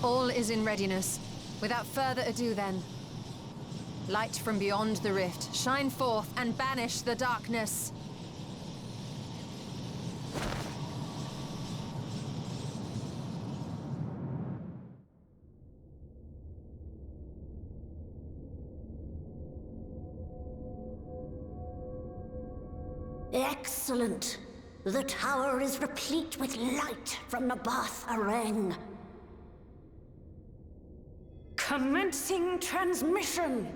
All is in readiness. Without further ado then. Light from beyond the rift, shine forth and banish the darkness. Excellent. The tower is replete with light from the Bath Arang. Commencing transmission.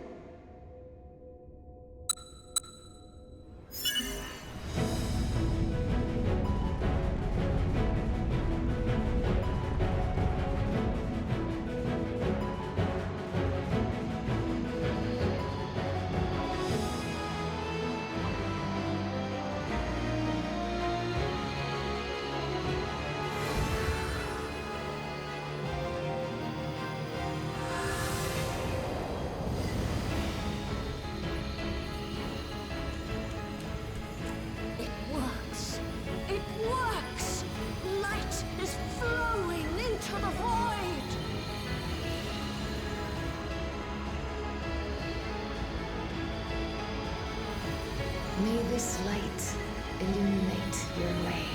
May this light illuminate your way.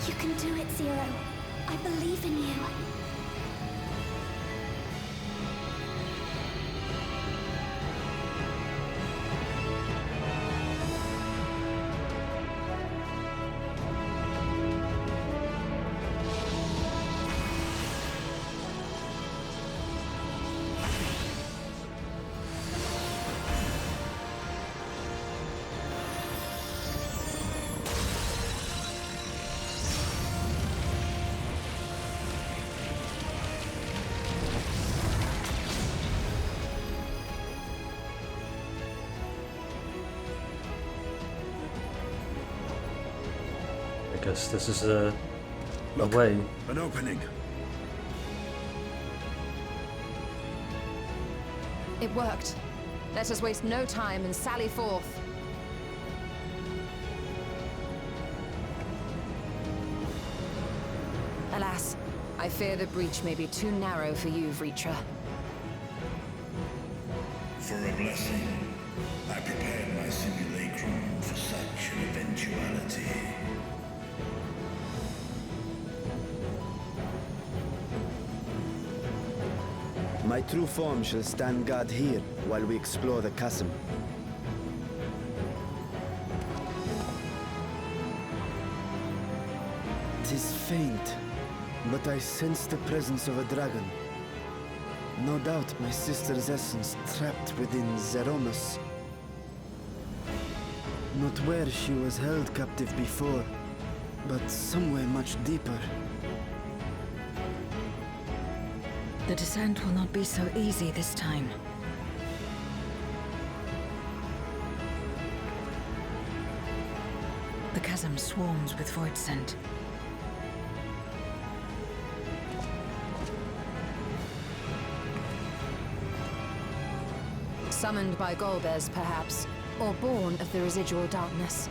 You can do it, Zero. I believe in you. I guess this is a way. An opening. It worked. Let us waste no time and sally forth. Alas, I fear the breach may be too narrow for you, Vritra. For a blessing, I prepared my simulacrum for such an eventuality. My true form shall stand guard here while we explore the chasm. Tis faint, but I sense the presence of a dragon. No doubt my sister's essence trapped within Zeromus. Not where she was held captive before, but somewhere much deeper. The descent will not be so easy this time. The chasm swarms with void scent. Summoned by Golbez, perhaps, or born of the residual darkness.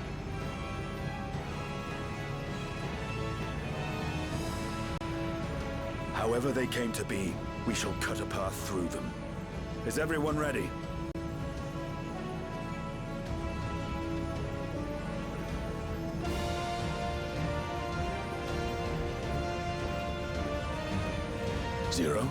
However they came to be, we shall cut a path through them. Is everyone ready? Zero?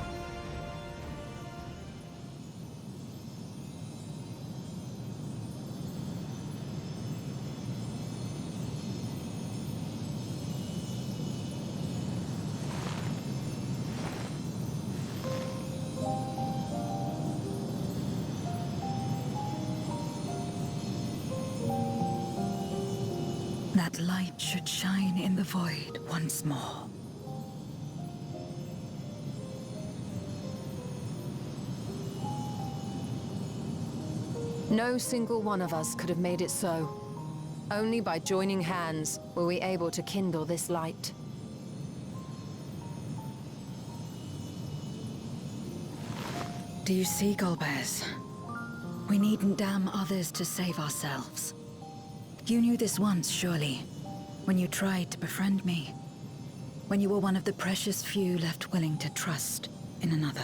That light should shine in the void once more. No single one of us could have made it so. Only by joining hands were we able to kindle this light. Do you see, Golbez? We needn't damn others to save ourselves. You knew this once, surely, when you tried to befriend me. when you were one of the precious few left willing to trust in another.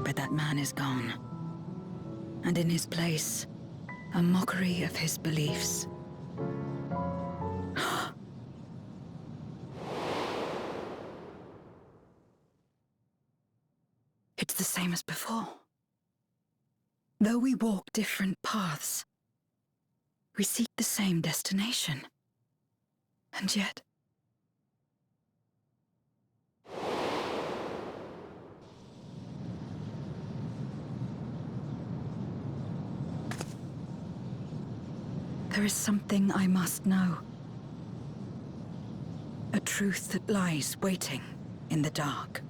But that man is gone. And in his place, a mockery of his beliefs. It's the same as before. Though we walk different paths, we seek the same destination. And yet... there is something I must know. A truth that lies waiting in the dark.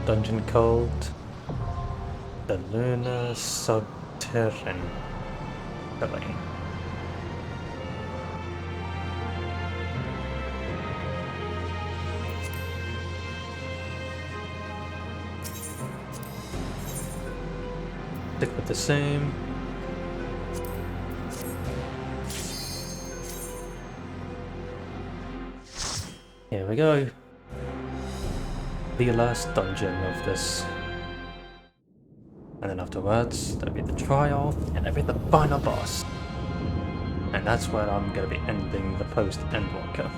Dungeon called the Lunar Subterrane. Stick with the same. Here we go. The last dungeon of this. And then afterwards, there'll be the trial, and there'll be the final boss. And that's where I'm gonna be ending the post-Endwalker.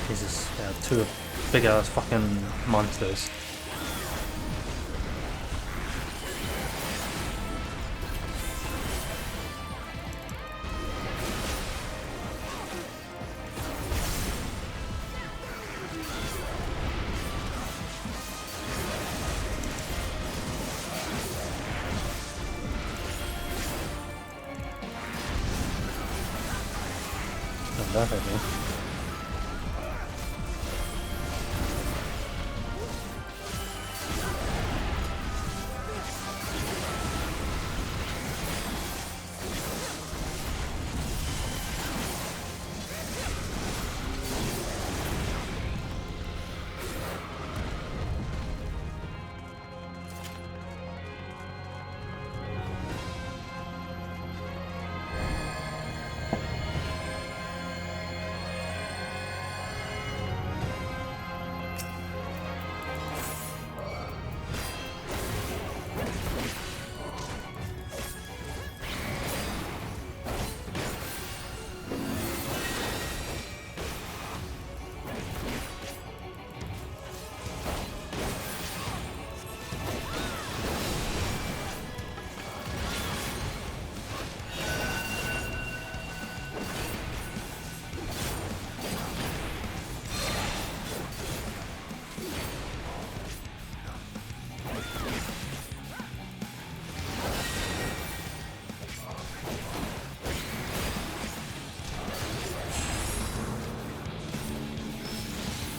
Jesus, yeah, two big ass fucking monsters. Not that heavy.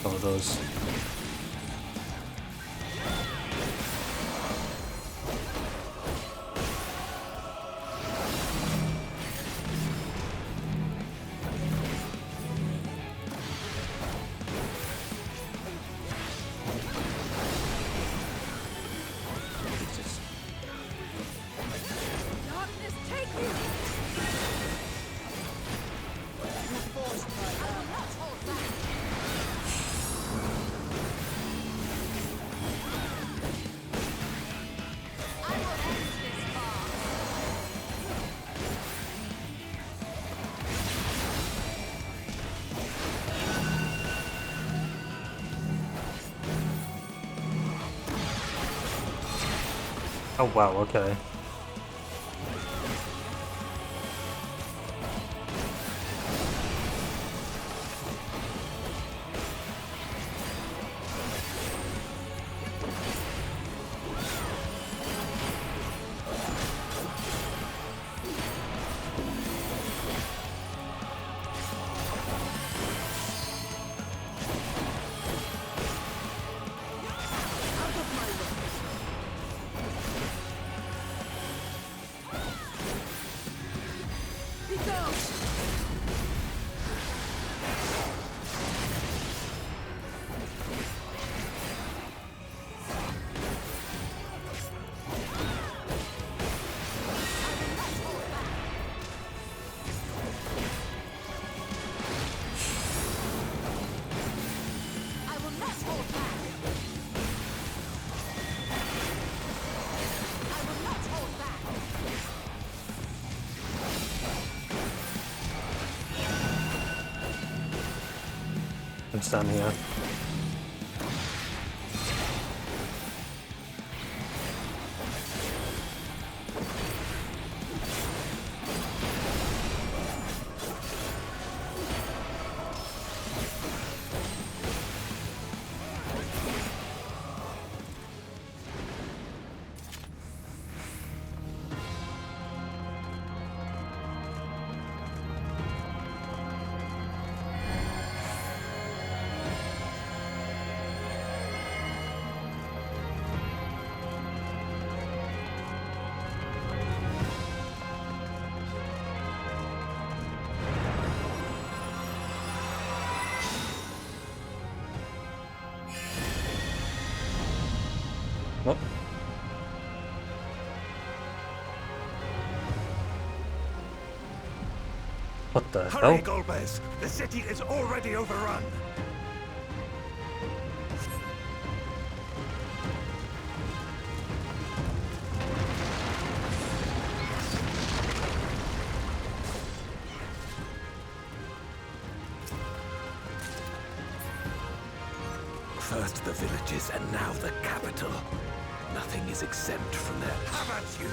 All of those. Oh wow, okay. And stand here. What? What the Hurry, hell? Golbez! The city is already overrun! First the villages and now the capital. Nothing is exempt from their... Have at you!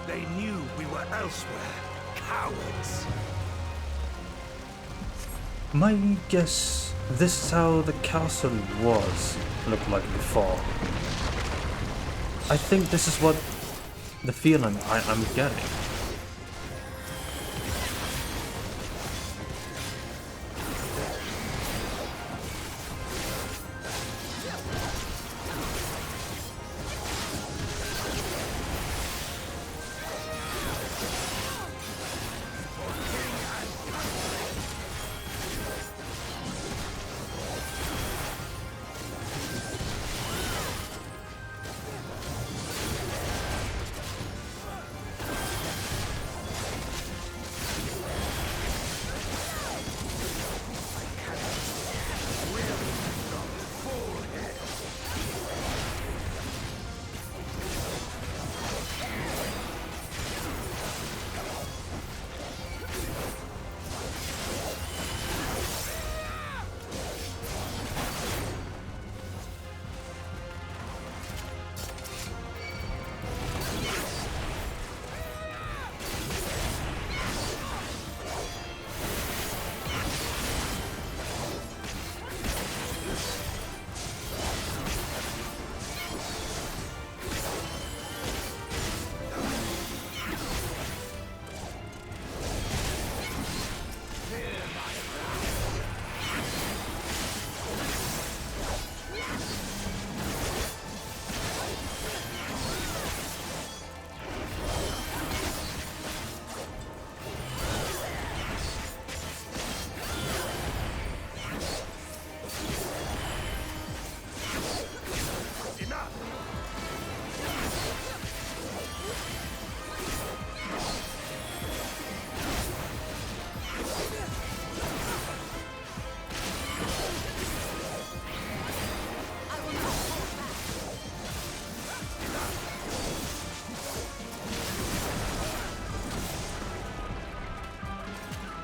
They knew we were elsewhere. Cowards! My guess, this is how the castle looked like before. I think this is what the feeling I'm getting.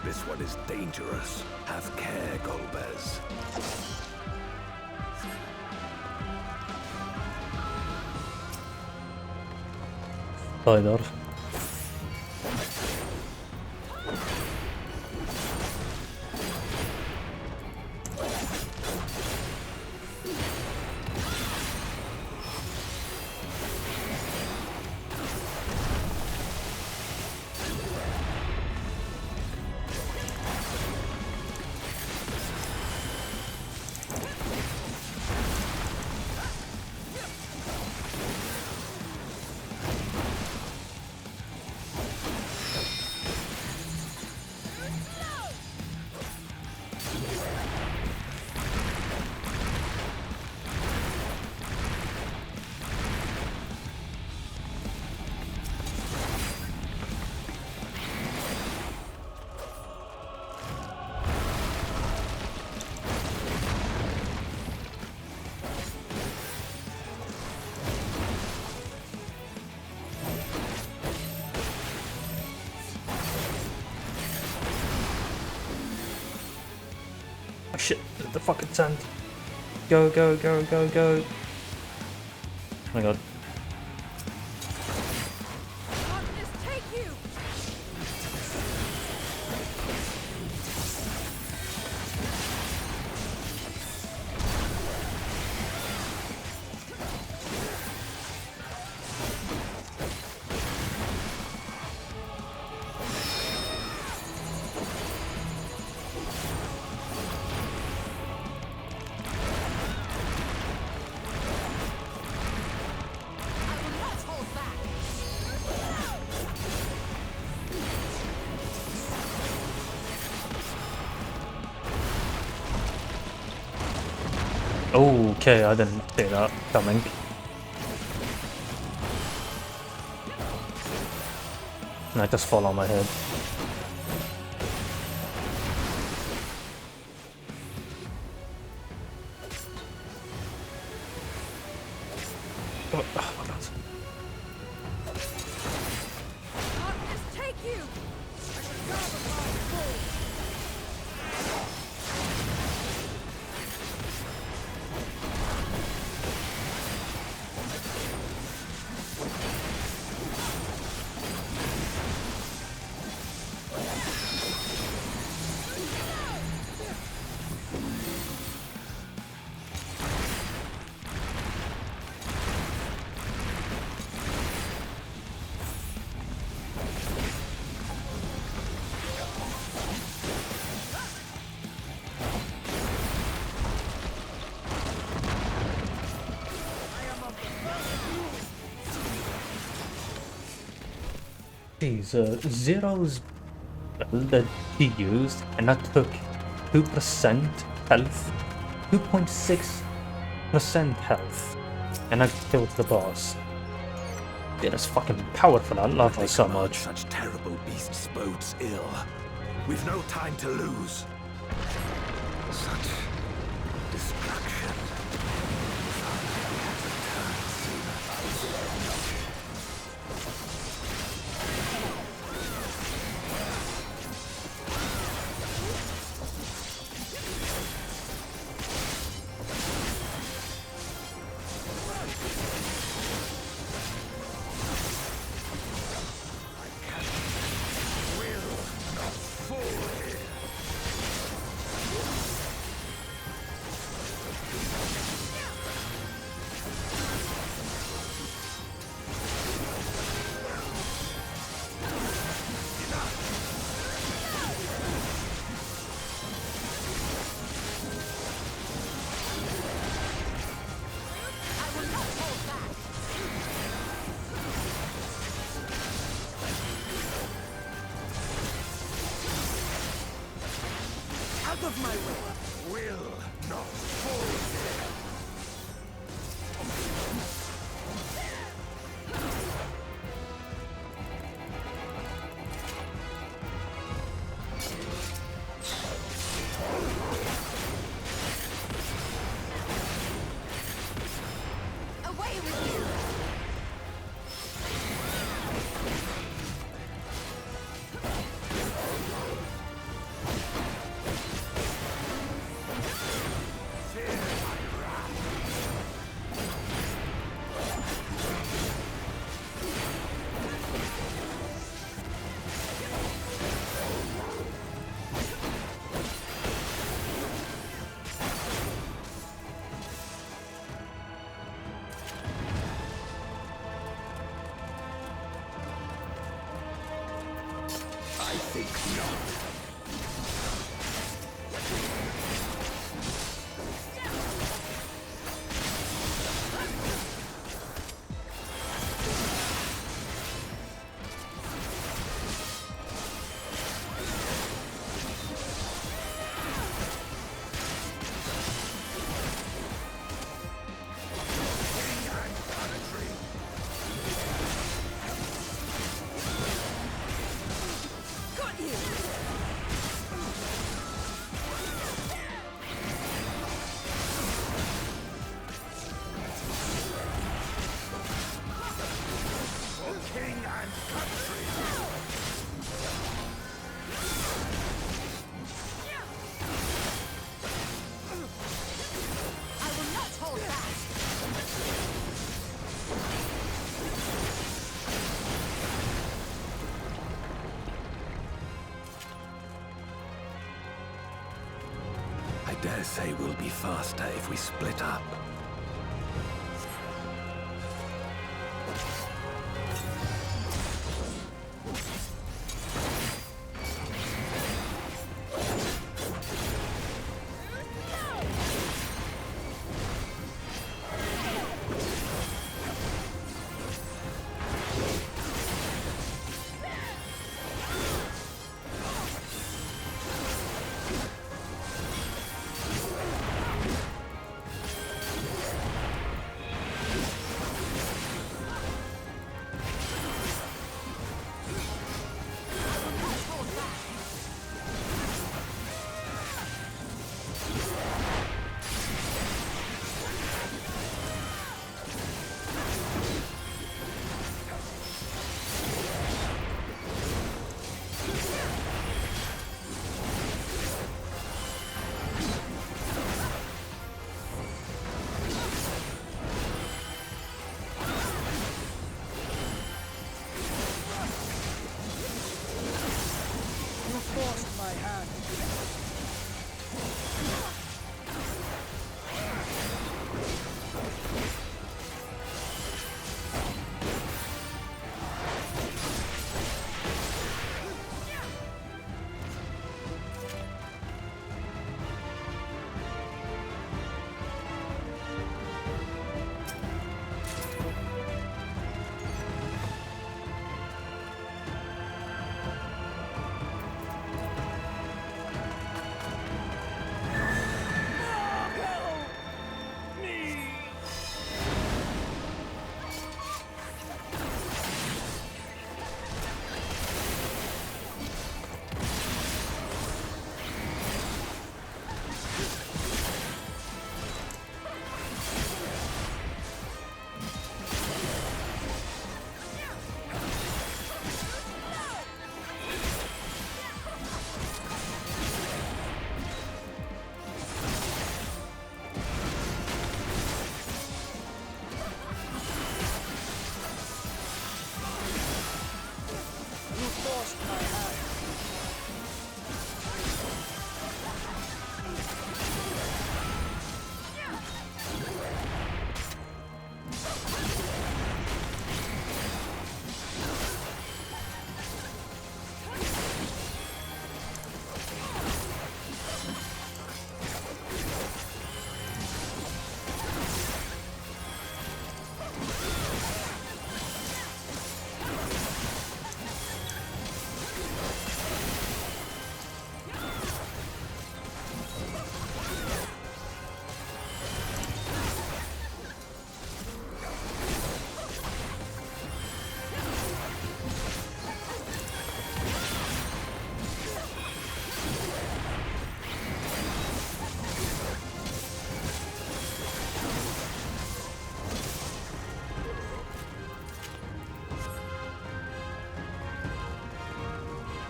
This one is dangerous. Have care, Golbez. Spider. shit, the fucking sand. Go, go, go, go, go. Oh my god. Okay, I didn't see that coming. And I just fall on my head. Oh, oh my god. Jeez, Zero's build that he used, and that took 2% health, 2.6% health, and I killed the boss. Yeah, that's fucking powerful. I love her so much. Such terrible beasts bodes ill. We've no time to lose. Such destruction. Out of my way! Will not fall here! Away with you! I think not. dare say we'll be faster if we split up.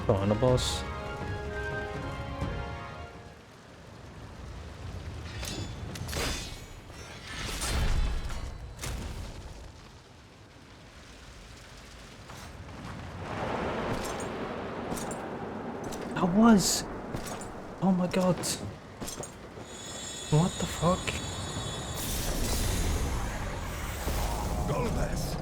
On the boss. I was. Oh my god. What the fuck? Golbez!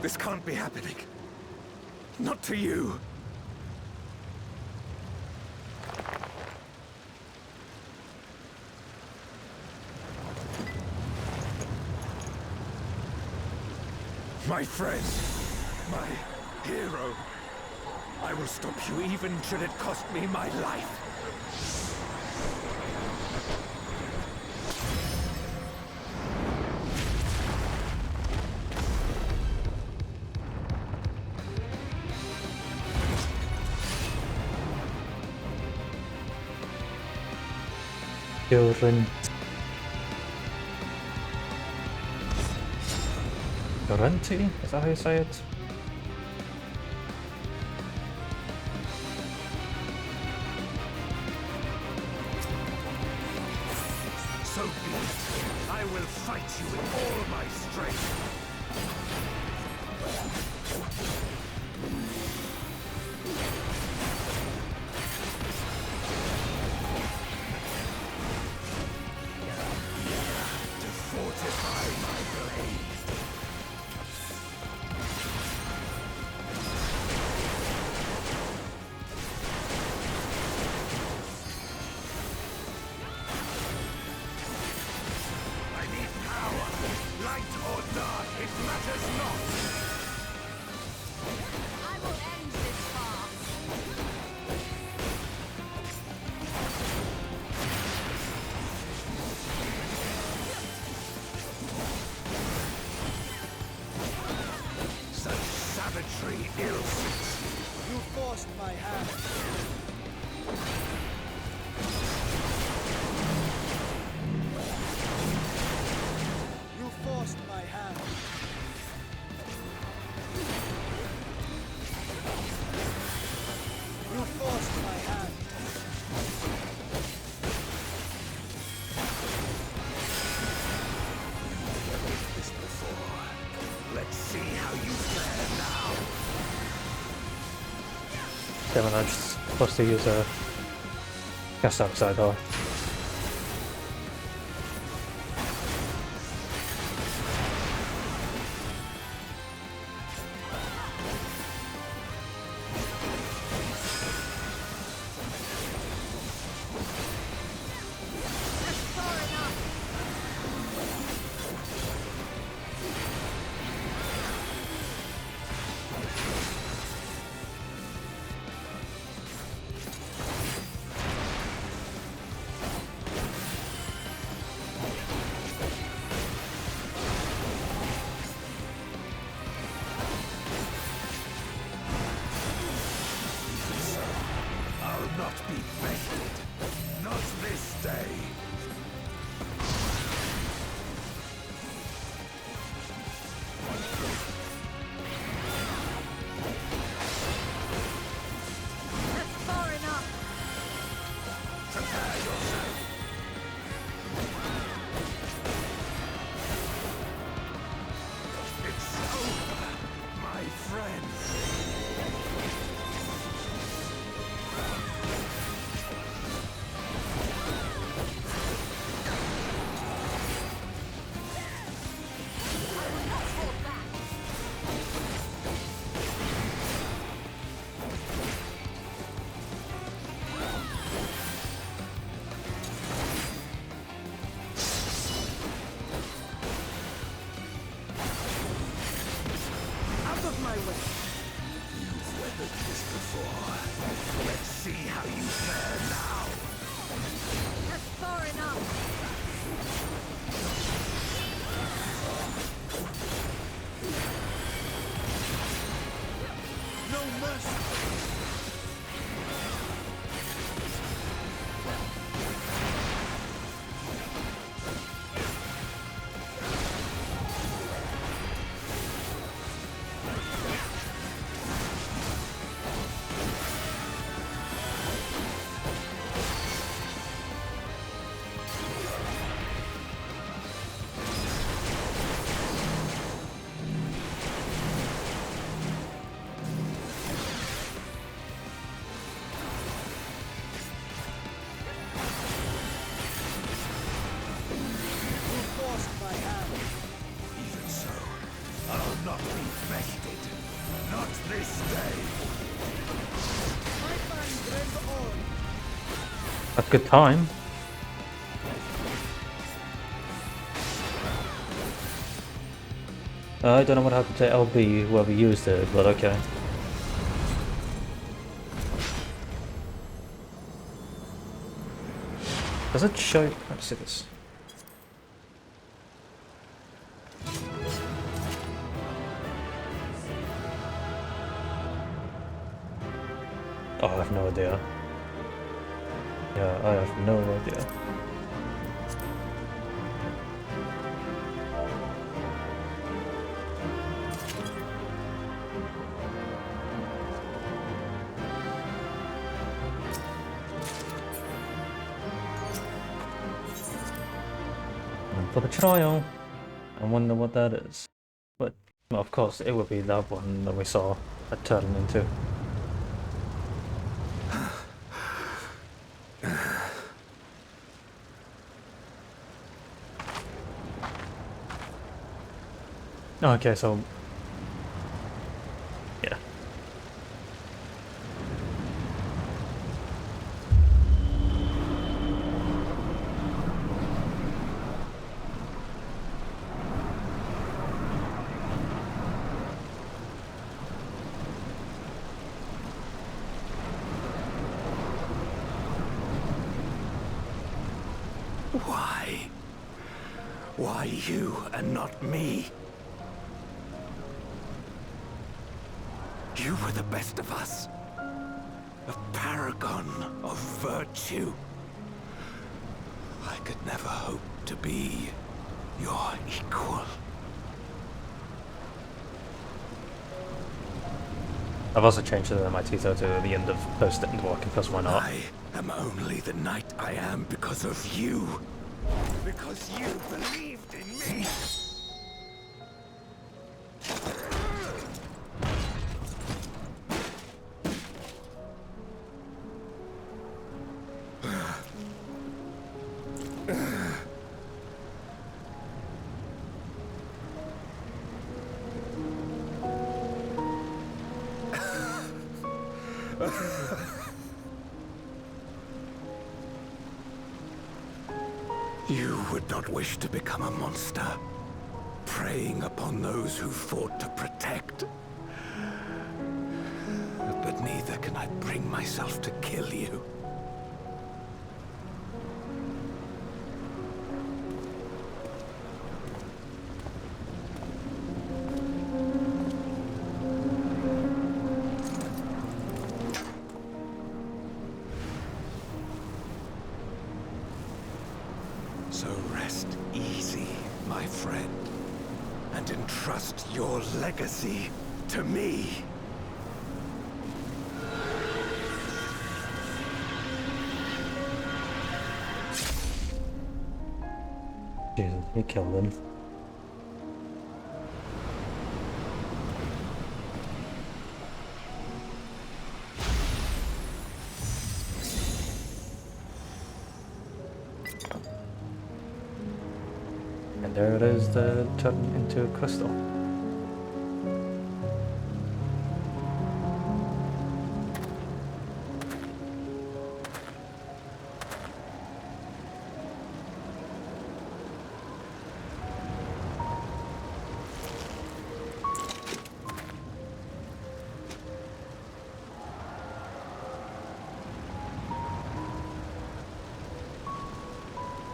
This can't be happening. Not to you. My friend. My hero. I will stop you even should it cost me my life. Current. Currenti? Is that how you say it? So be it. I will fight you with all my strength. To fortify my blade. I need power. Light or dark, it matters not. I will end this farce. Such savagery ill suits you. You forced my hand. You forced my hand. You forced my hand. This before. Let's see how you fare now. Damn it, I'm just supposed to use a cast outside door. That's far enough. I'll not be bested. Not this day. That's far enough. Prepare yourself. It's over, my friend. Hold back. Out of my way. You've weathered this before. Let's see how you fare now. That's far enough. No mercy. You forced my hand. Even so, I'll not be bested. Not this day. My mind drains on. A good time. I don't know what happened to LB, whoever used it, but okay. Does it show? Let's see this. Oh, I have no idea. Yeah, I have no idea. for the trial. I wonder what that is. But, well, of course, it would be that one that we saw a turtle into. Okay, so... yeah. Why? Why you and not me? You were the best of us. A paragon of virtue. I could never hope to be your equal. I've also changed my Tito to the end of post-Endwalker, because why not? I am only the knight I am because of you. Because you believed in me. You would not wish to become a monster, preying upon those who fought to protect. But neither can I bring myself to kill you. So rest easy, my friend, and entrust your legacy to me. Jesus, he killed him. And there it is, the turn into a crystal.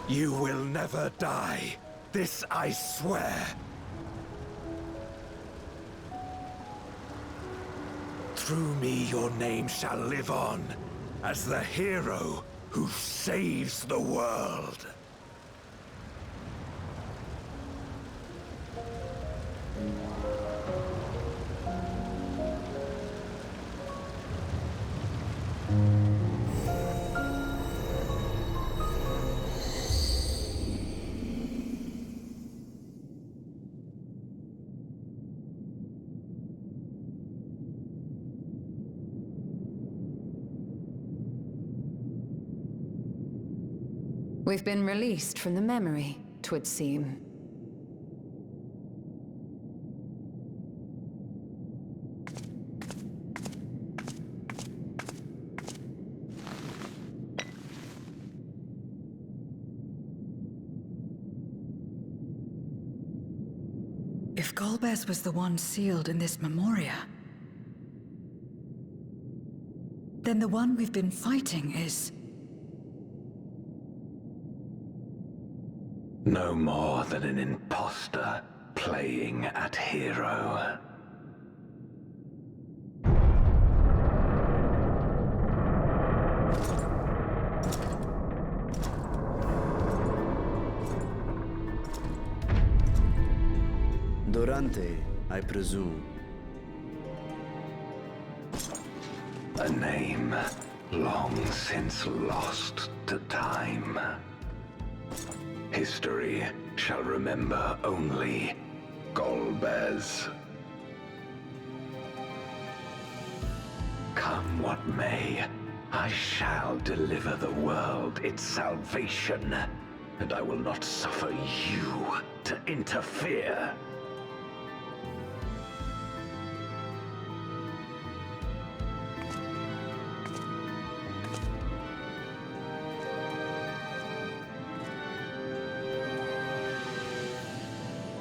You will never die. This I swear. Through me your name shall live on as the hero who saves the world. We've been released from the memory, 'twould seem. If Golbez was the one sealed in this memoria, then the one we've been fighting is... No more than an imposter playing at hero. Durante, I presume. A name long since lost to time. History shall remember only Golbez. Come what may, I shall deliver the world its salvation, and I will not suffer you to interfere.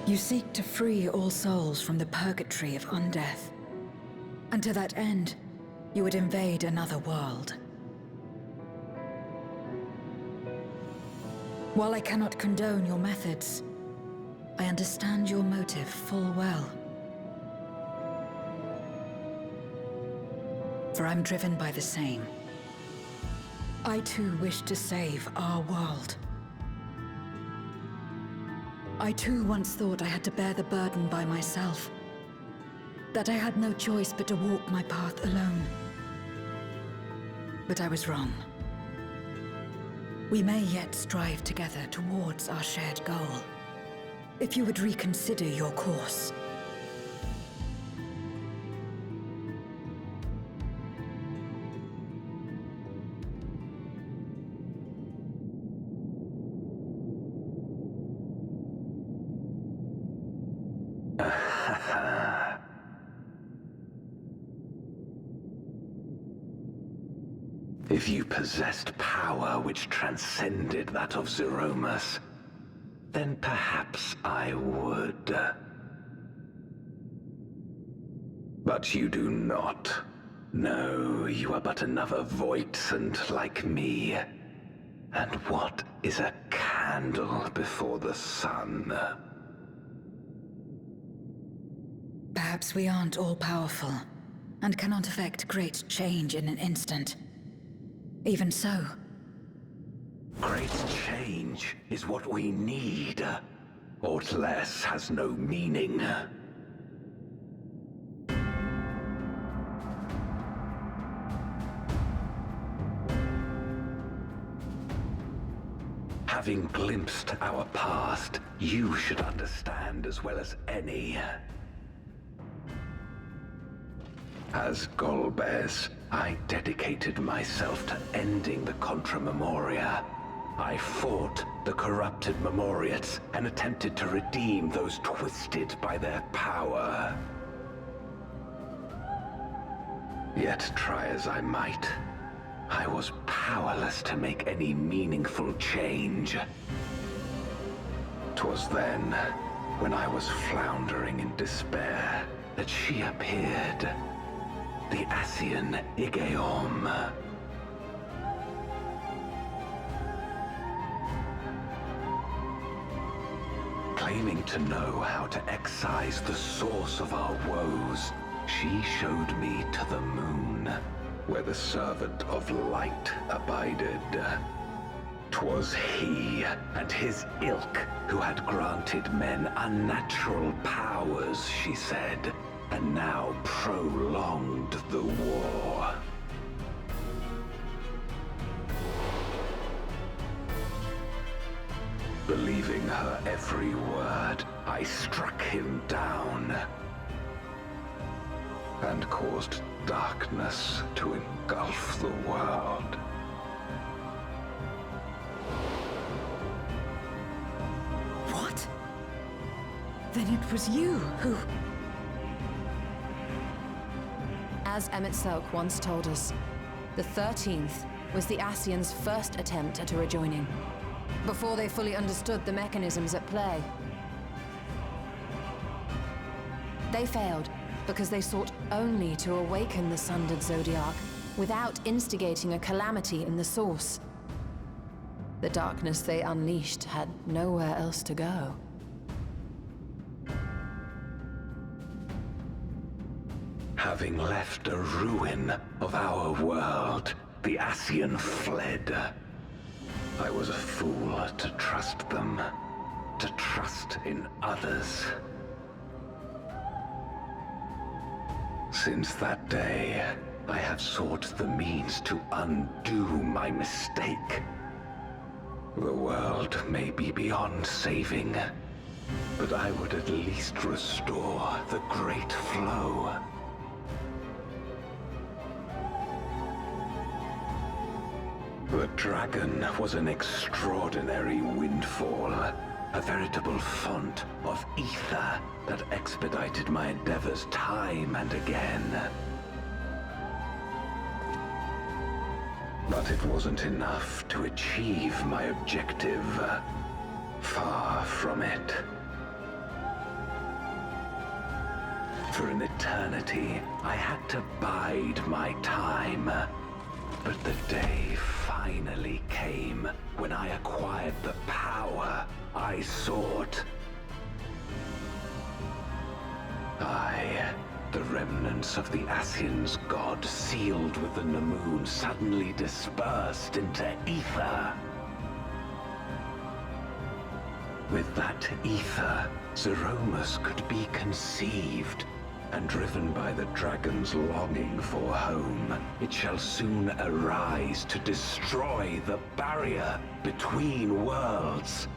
You seek to free all souls from the purgatory of undeath. And to that end, you would invade another world. While I cannot condone your methods, I understand your motive full well. For I'm driven by the same. I too wish to save our world. I too once thought I had to bear the burden by myself. That I had no choice but to walk my path alone. But I was wrong. We may yet strive together towards our shared goal. If you would reconsider your course. If you possessed power which transcended that of Zeromus, then perhaps I would. But you do not. No, you are but another Voidsent like me. And what is a candle before the sun? Perhaps we aren't all-powerful, and cannot effect great change in an instant. Even so. Great change is what we need. Aught less has no meaning. Having glimpsed our past, you should understand as well as any. As Golbez, I dedicated myself to ending the Contra Memoria. I fought the corrupted Memoriates and attempted to redeem those twisted by their power. Yet try as I might, I was powerless to make any meaningful change. 'Twas then, when I was floundering in despair, that she appeared. The Ascian Igeom. Claiming to know how to excise the source of our woes, she showed me to the moon, where the servant of light abided. 'Twas he and his ilk who had granted men unnatural powers, she said, and now prolonged the war. Believing her every word, I struck him down and caused darkness to engulf the world. What? Then it was you who... As Emmett Selk once told us, the 13th was the Ascians' first attempt at a rejoining, before they fully understood the mechanisms at play. They failed because they sought only to awaken the sundered Zodiac without instigating a calamity in the source. The darkness they unleashed had nowhere else to go. Having left a ruin of our world, the Ascian fled. I was a fool to trust them, to trust in others. Since that day, I have sought the means to undo my mistake. The world may be beyond saving, but I would at least restore the Great Flow. The dragon was an extraordinary windfall, a veritable font of ether that expedited my endeavors time and again. But it wasn't enough to achieve my objective. Far from it. For an eternity, I had to bide my time. But the day finally came when I acquired the power I sought. The remnants of the Ascian's god sealed with the Namoon suddenly dispersed into ether. With that ether, Zeromus could be conceived, and driven by the dragon's longing for home, it shall soon arise to destroy the barrier between worlds.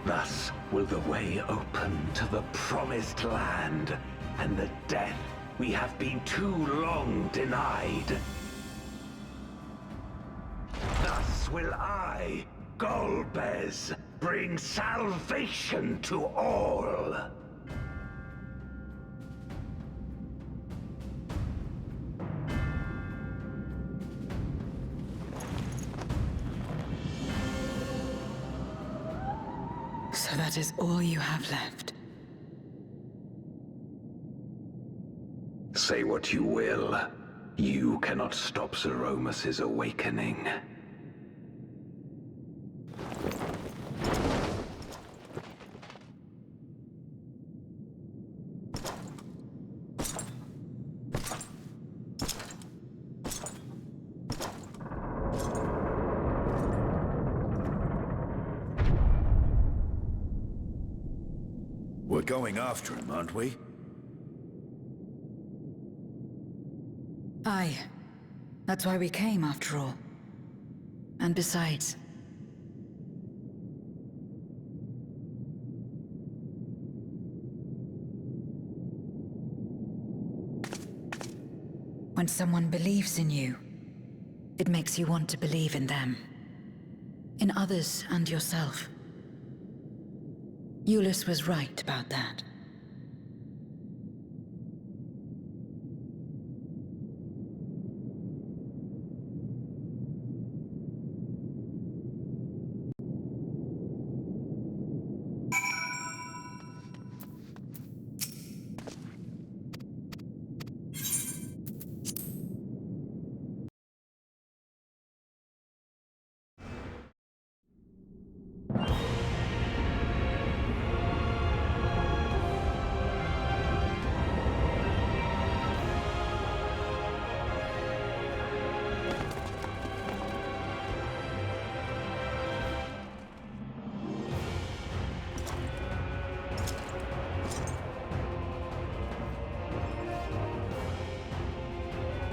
Thus will the way open to the promised land, and the death we have been too long denied. Thus will I, Golbez, bring salvation to all. So that is all you have left. Say what you will. You cannot stop Zeromus's awakening. We're going after him, aren't we? Aye. That's why we came, after all. And besides... when someone believes in you, it makes you want to believe in them. In others and yourself. Euless was right about that.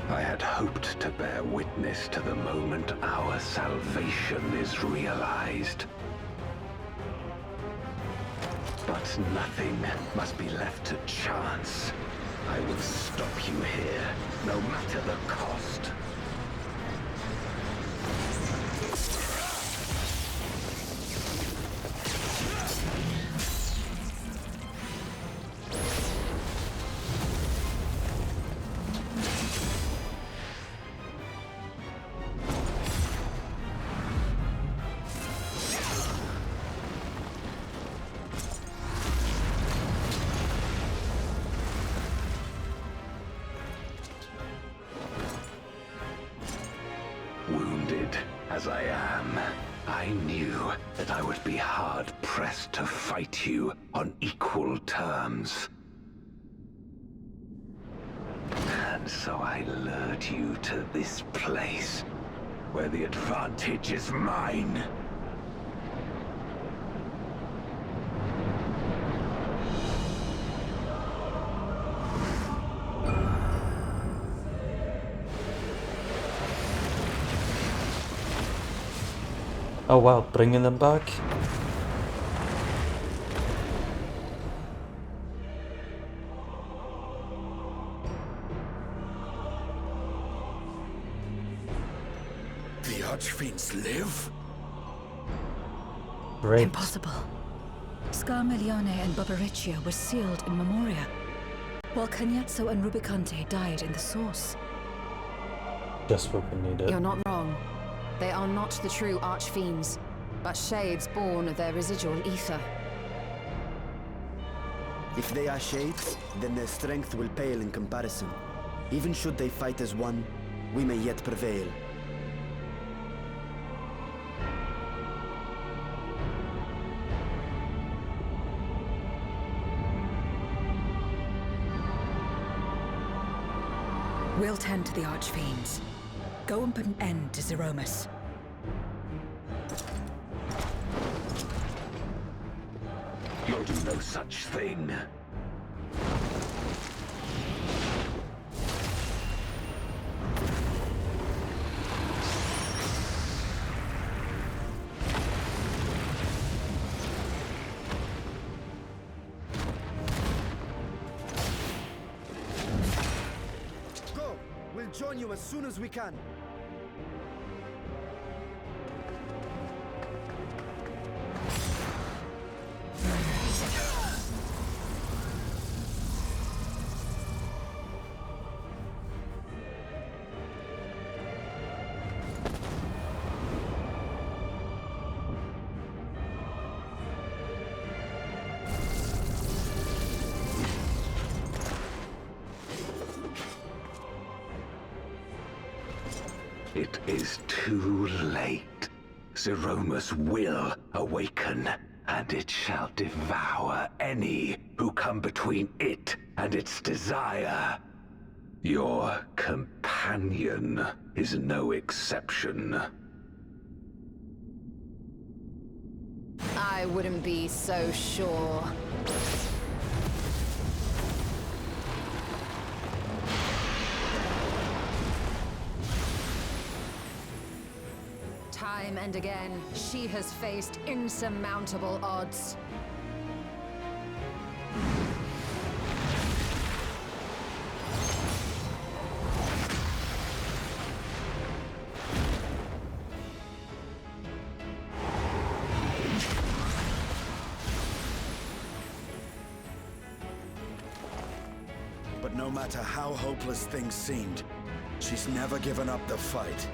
I had hoped to bear witness to the moment our salvation is realized. But nothing must be left to chance. I will stop you here, no matter the cost. Wounded as I am, I knew that I would be hard-pressed to fight you on equal terms. And so I lured you to this place, where the advantage is mine. Oh wow, bringing them back? The Archfiends live? Great. Impossible. Scarmelione and Barbariccia were sealed in Memoria, while Cagnazzo and Rubicante died in the Source. Just what we needed. You're not wrong. They are not the true Archfiends, but shades born of their residual ether. If they are shades, then their strength will pale in comparison. Even should they fight as one, we may yet prevail. We'll tend to the Archfiends. Go and put an end to Zeromus. You'll do no such thing. Go! We'll join you as soon as we can. It is too late. Zeromus will awaken, and it shall devour any who come between it and its desire. Your companion is no exception. I wouldn't be so sure. Time and again, she has faced insurmountable odds. But no matter how hopeless things seemed, she's never given up the fight.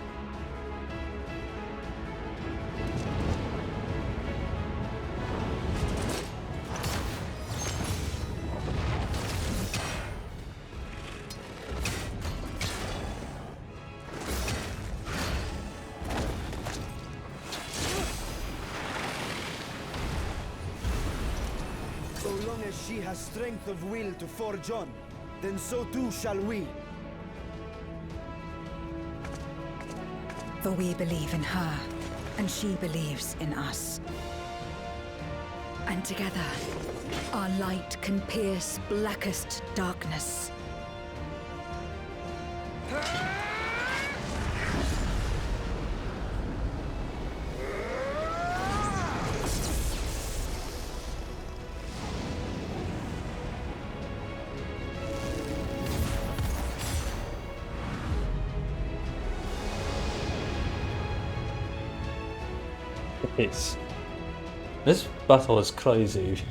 So long as she has strength of will to forge on, then so too shall we. For we believe in her, and she believes in us. And together, our light can pierce blackest darkness. This battle is crazy.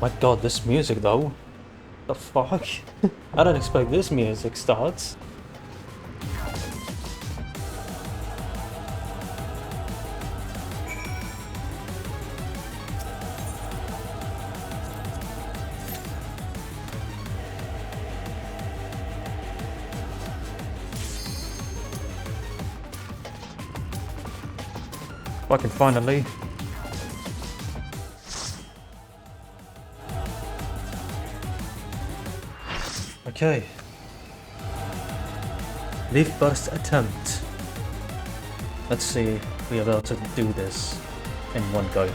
My god, this music though. The fuck? I don't expect this music starts. Fucking finally. Okay. Leaf burst attempt. Let's see if we are able to do this in one go.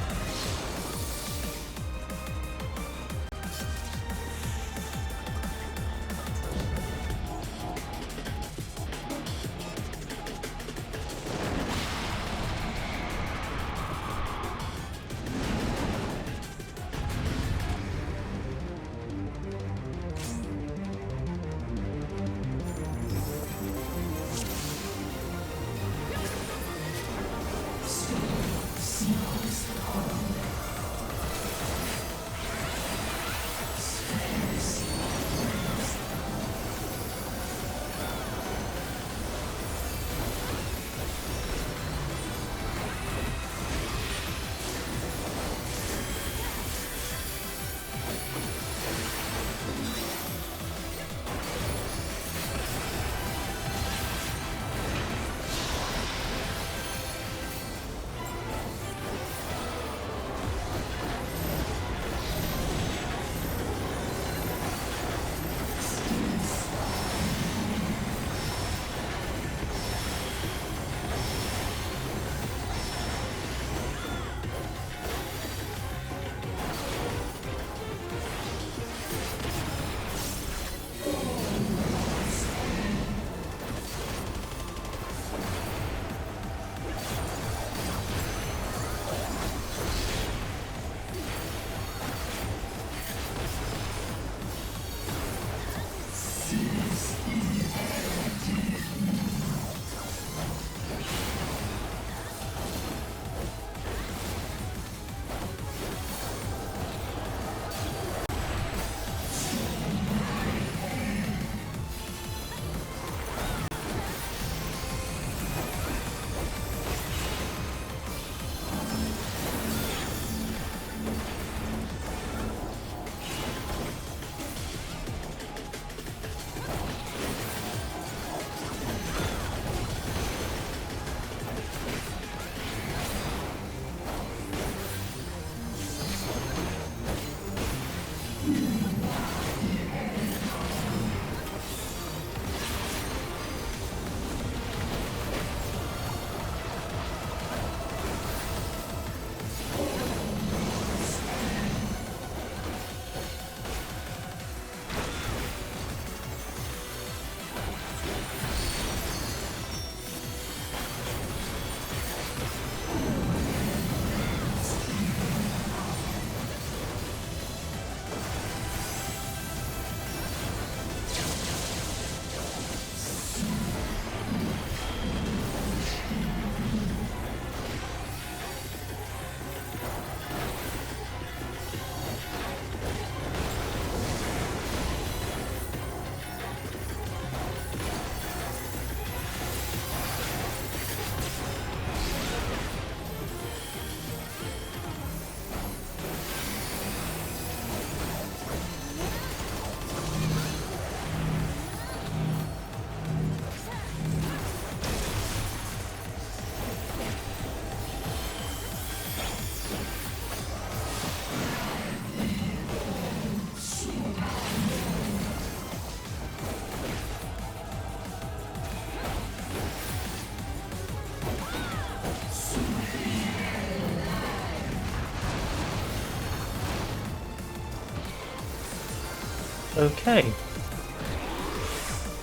okay.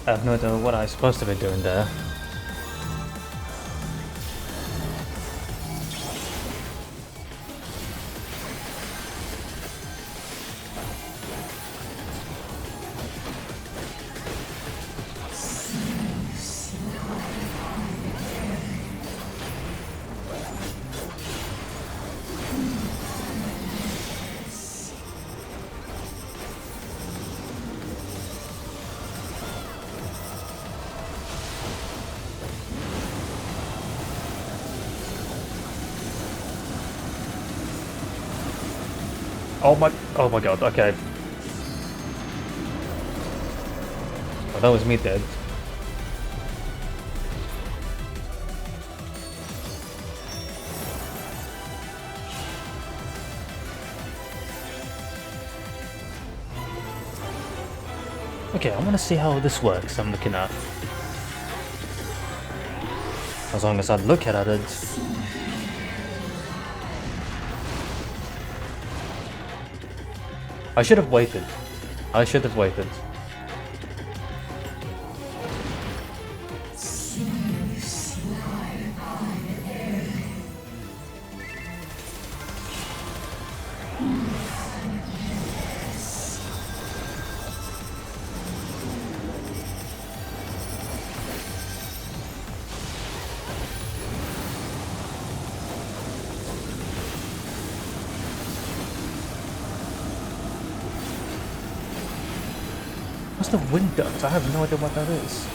I have no idea what I'm supposed to be doing there. Oh my god, okay. Oh, that was me dead. Okay, I want to see how this works. I'm looking at. As long as I look at it. I should have waited. I should have waited. What's the wind duct? I have no idea what that is.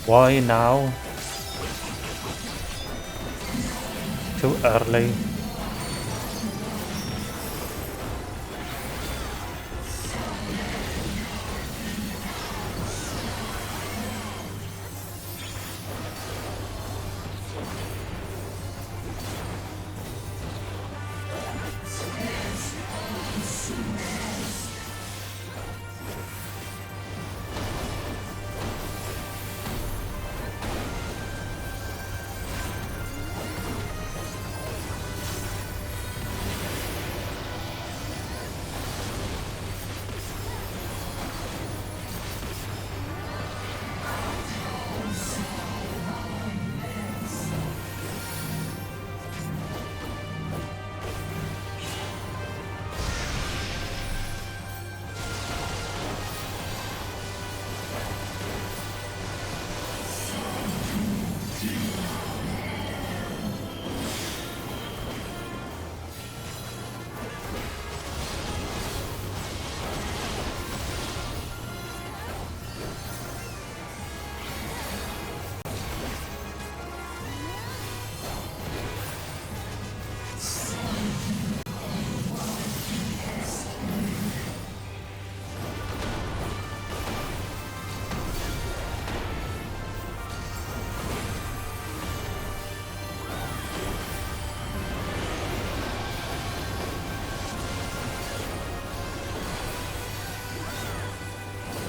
Why now? Too early.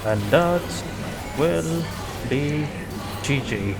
And that will be GG.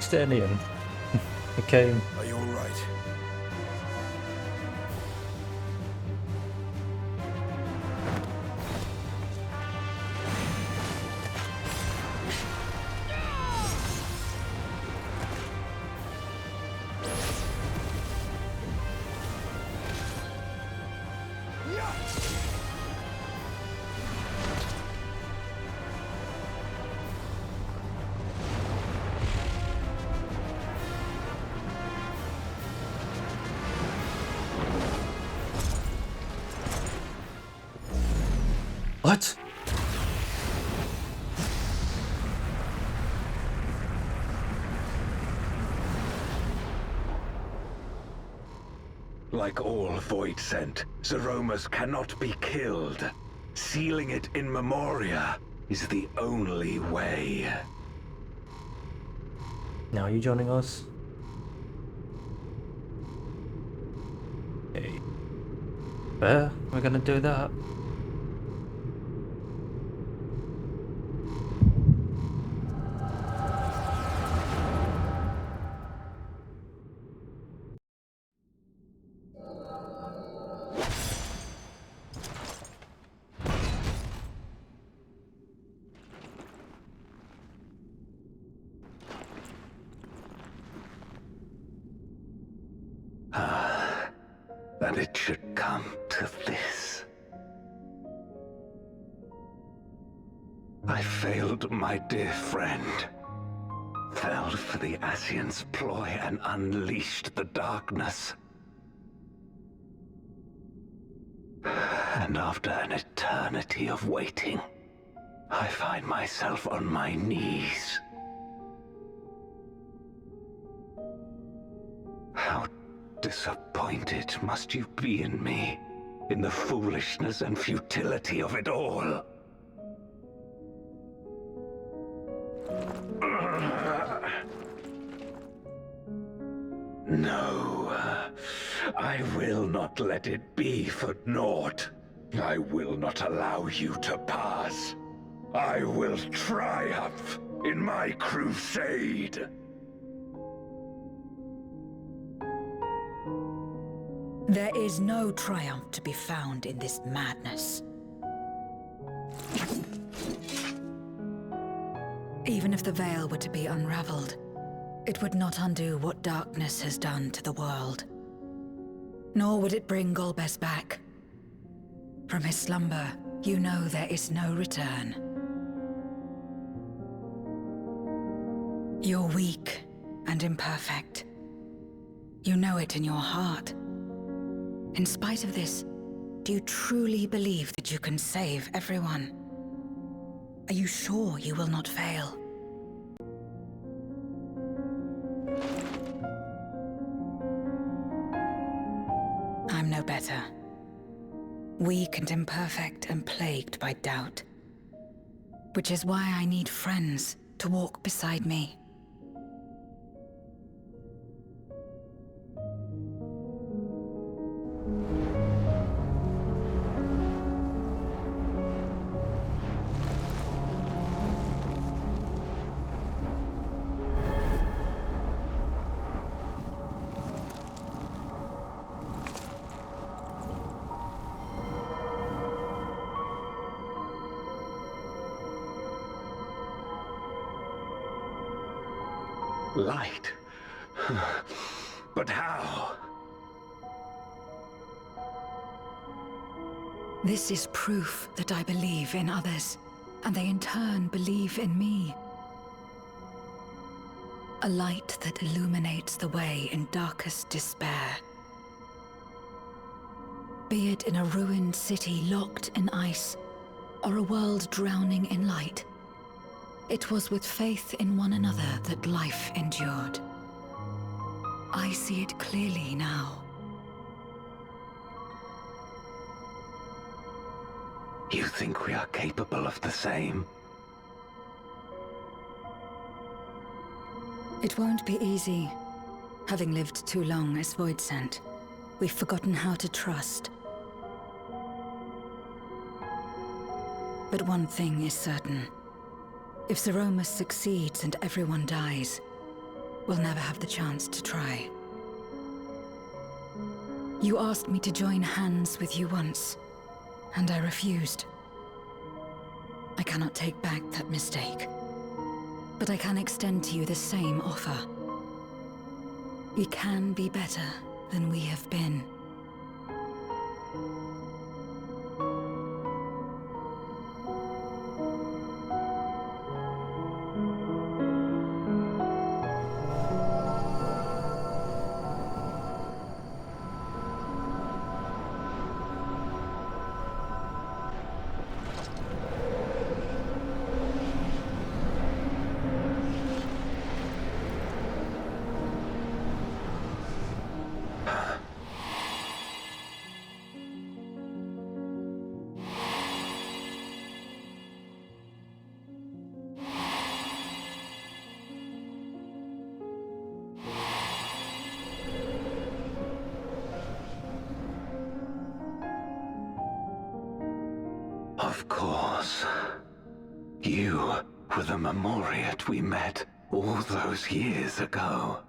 Externian became... Are you all right? What? Like all Void Sent, Zeromus cannot be killed. Sealing it in Memoria is the only way. Now are you joining us? Okay. Well, we're gonna do that. That it should come to this. I failed my dear friend. Fell for the Ascian's ploy and unleashed the darkness. And after an eternity of waiting, I find myself on my knees. How disappointed must you be in me, in the foolishness and futility of it all? No, I will not let it be for naught. I will not allow you to pass. I will triumph in my crusade. There is no triumph to be found in this madness. Even if the veil were to be unraveled, it would not undo what darkness has done to the world. Nor would it bring Golbez back. From his slumber, you know there is no return. You're weak and imperfect. You know it in your heart. In spite of this, do you truly believe that you can save everyone? Are you sure you will not fail? I'm no better. Weak and imperfect and plagued by doubt. Which is why I need friends to walk beside me. Light? But how? This is proof that I believe in others, and they in turn believe in me. A light that illuminates the way in darkest despair. Be it in a ruined city locked in ice, or a world drowning in light. It was with faith in one another that life endured. I see it clearly now. You think we are capable of the same? It won't be easy. Having lived too long as Void Sent, we've forgotten how to trust. But one thing is certain. If Zeromus succeeds and everyone dies, will never have the chance to try. You asked me to join hands with you once, and I refused. I cannot take back that mistake, but I can extend to you the same offer. We can be better than we have been. Of course. You were the Memoriat we met all those years ago.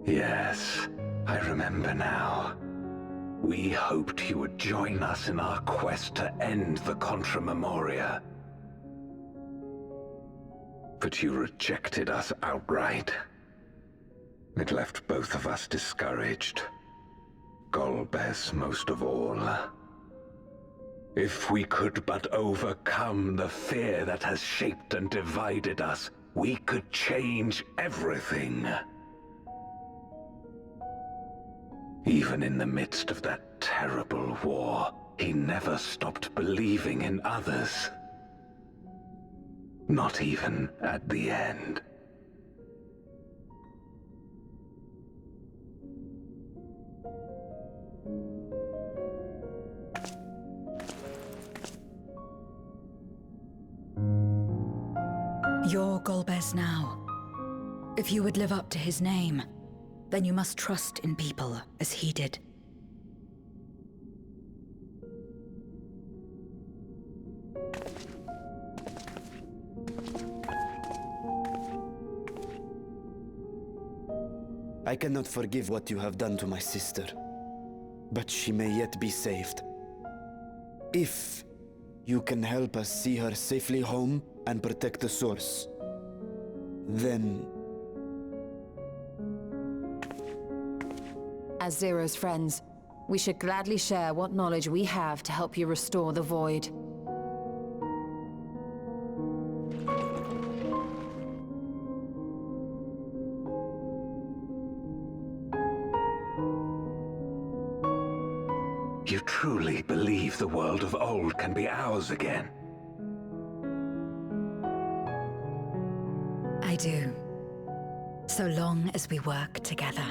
Yes, I remember now. We hoped you would join us in our quest to end the Contra Memoria. But you rejected us outright. It left both of us discouraged. Golbez most of all. If we could but overcome the fear that has shaped and divided us, we could change everything. Even in the midst of that terrible war, he never stopped believing in others. Not even at the end. You're Golbez now. If you would live up to his name, then you must trust in people as he did. I cannot forgive what you have done to my sister, but she may yet be saved. If you can help us see her safely home and protect the source, then... As Zero's friends, we should gladly share what knowledge we have to help you restore the Void. You truly believe the world of old can be ours again? I do. So long as we work together.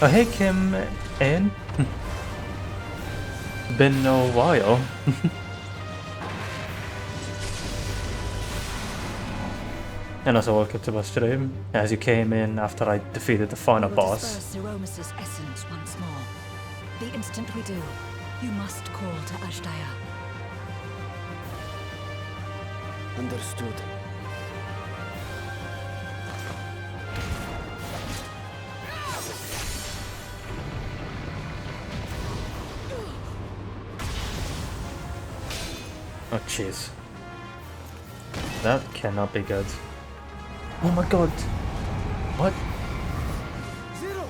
Oh, hey Kim and been a while. And also welcome to my stream, as you came in after I defeated the final boss. Disperse Zeromus's essence once more. The instant we do, you must call to Ashdaya. Understood. Oh jeez. That cannot be good. Oh my god. What? Zero!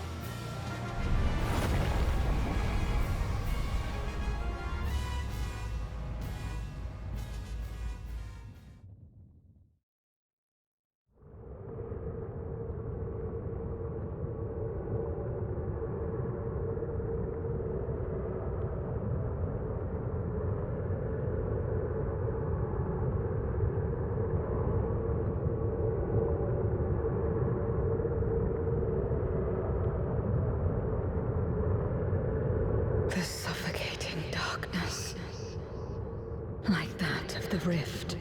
rift.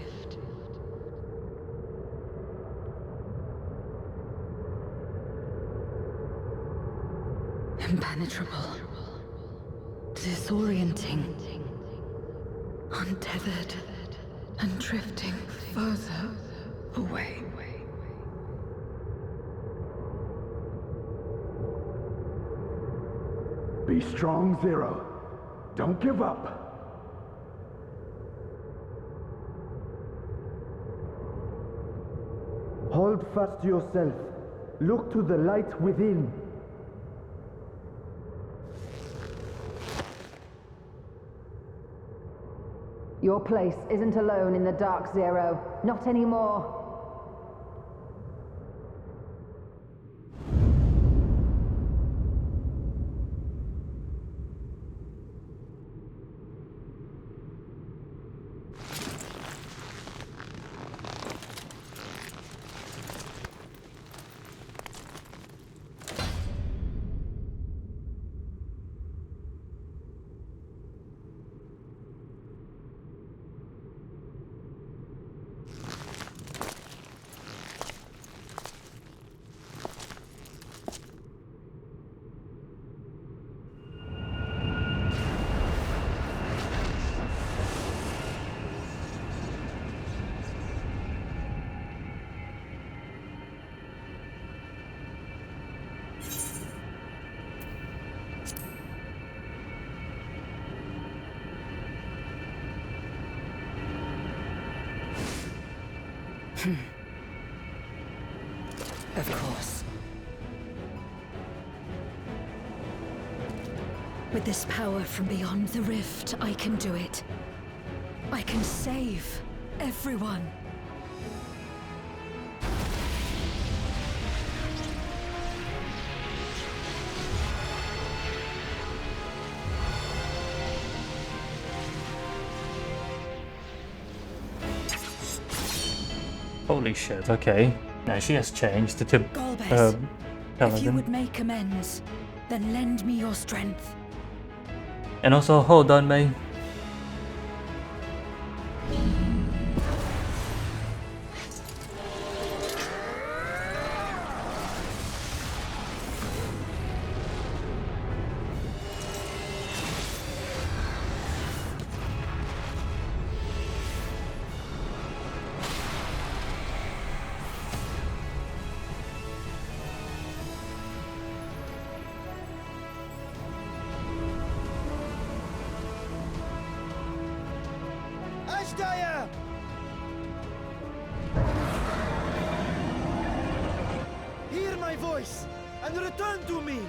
Impenetrable. Disorienting. Untethered. And drifting further away. Be strong, Zero. Don't give up. Hold fast to yourself. Look to the light within. Your place isn't alone in the dark, Zero. Not anymore. Of course. With this power from beyond the rift, I can do it. I can save everyone. Holy shit, okay. Now she has changed to Golbez, if you Paladin. would make amends, then lend me your strength. And also, hold on, May. Ashdaya! Hear my voice and return to me!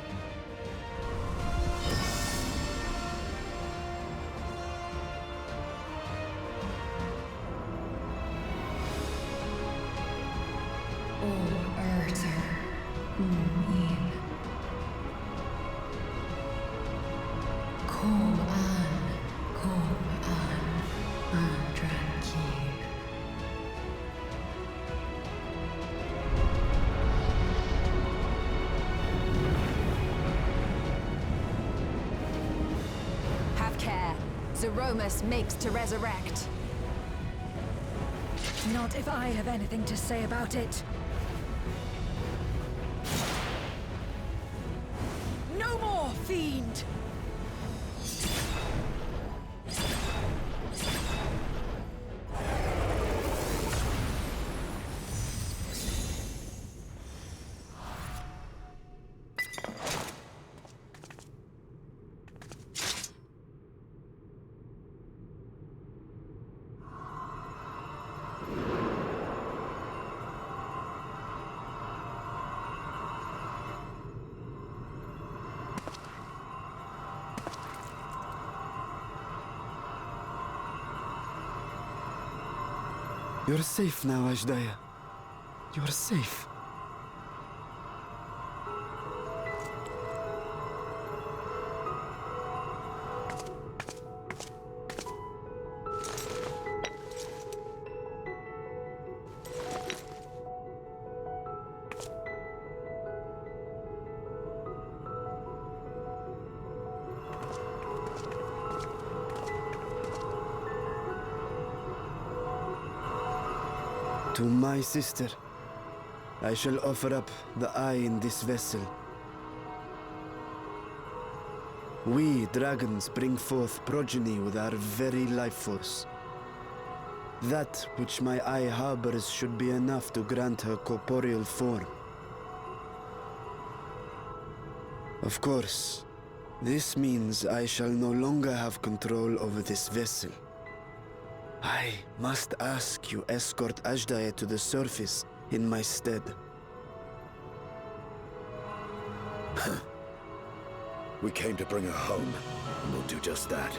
Have care. Zeromus makes to resurrect. Not if I have anything to say about it. No more, fiend! You're safe now, Ashdaya. You're safe. To my sister, I shall offer up the eye in this vessel. We dragons bring forth progeny with our very life force. That which my eye harbors should be enough to grant her corporeal form. Of course, this means I shall no longer have control over this vessel. I must ask you escort Ajdaye to the surface in my stead. We came to bring her home, and we'll do just that.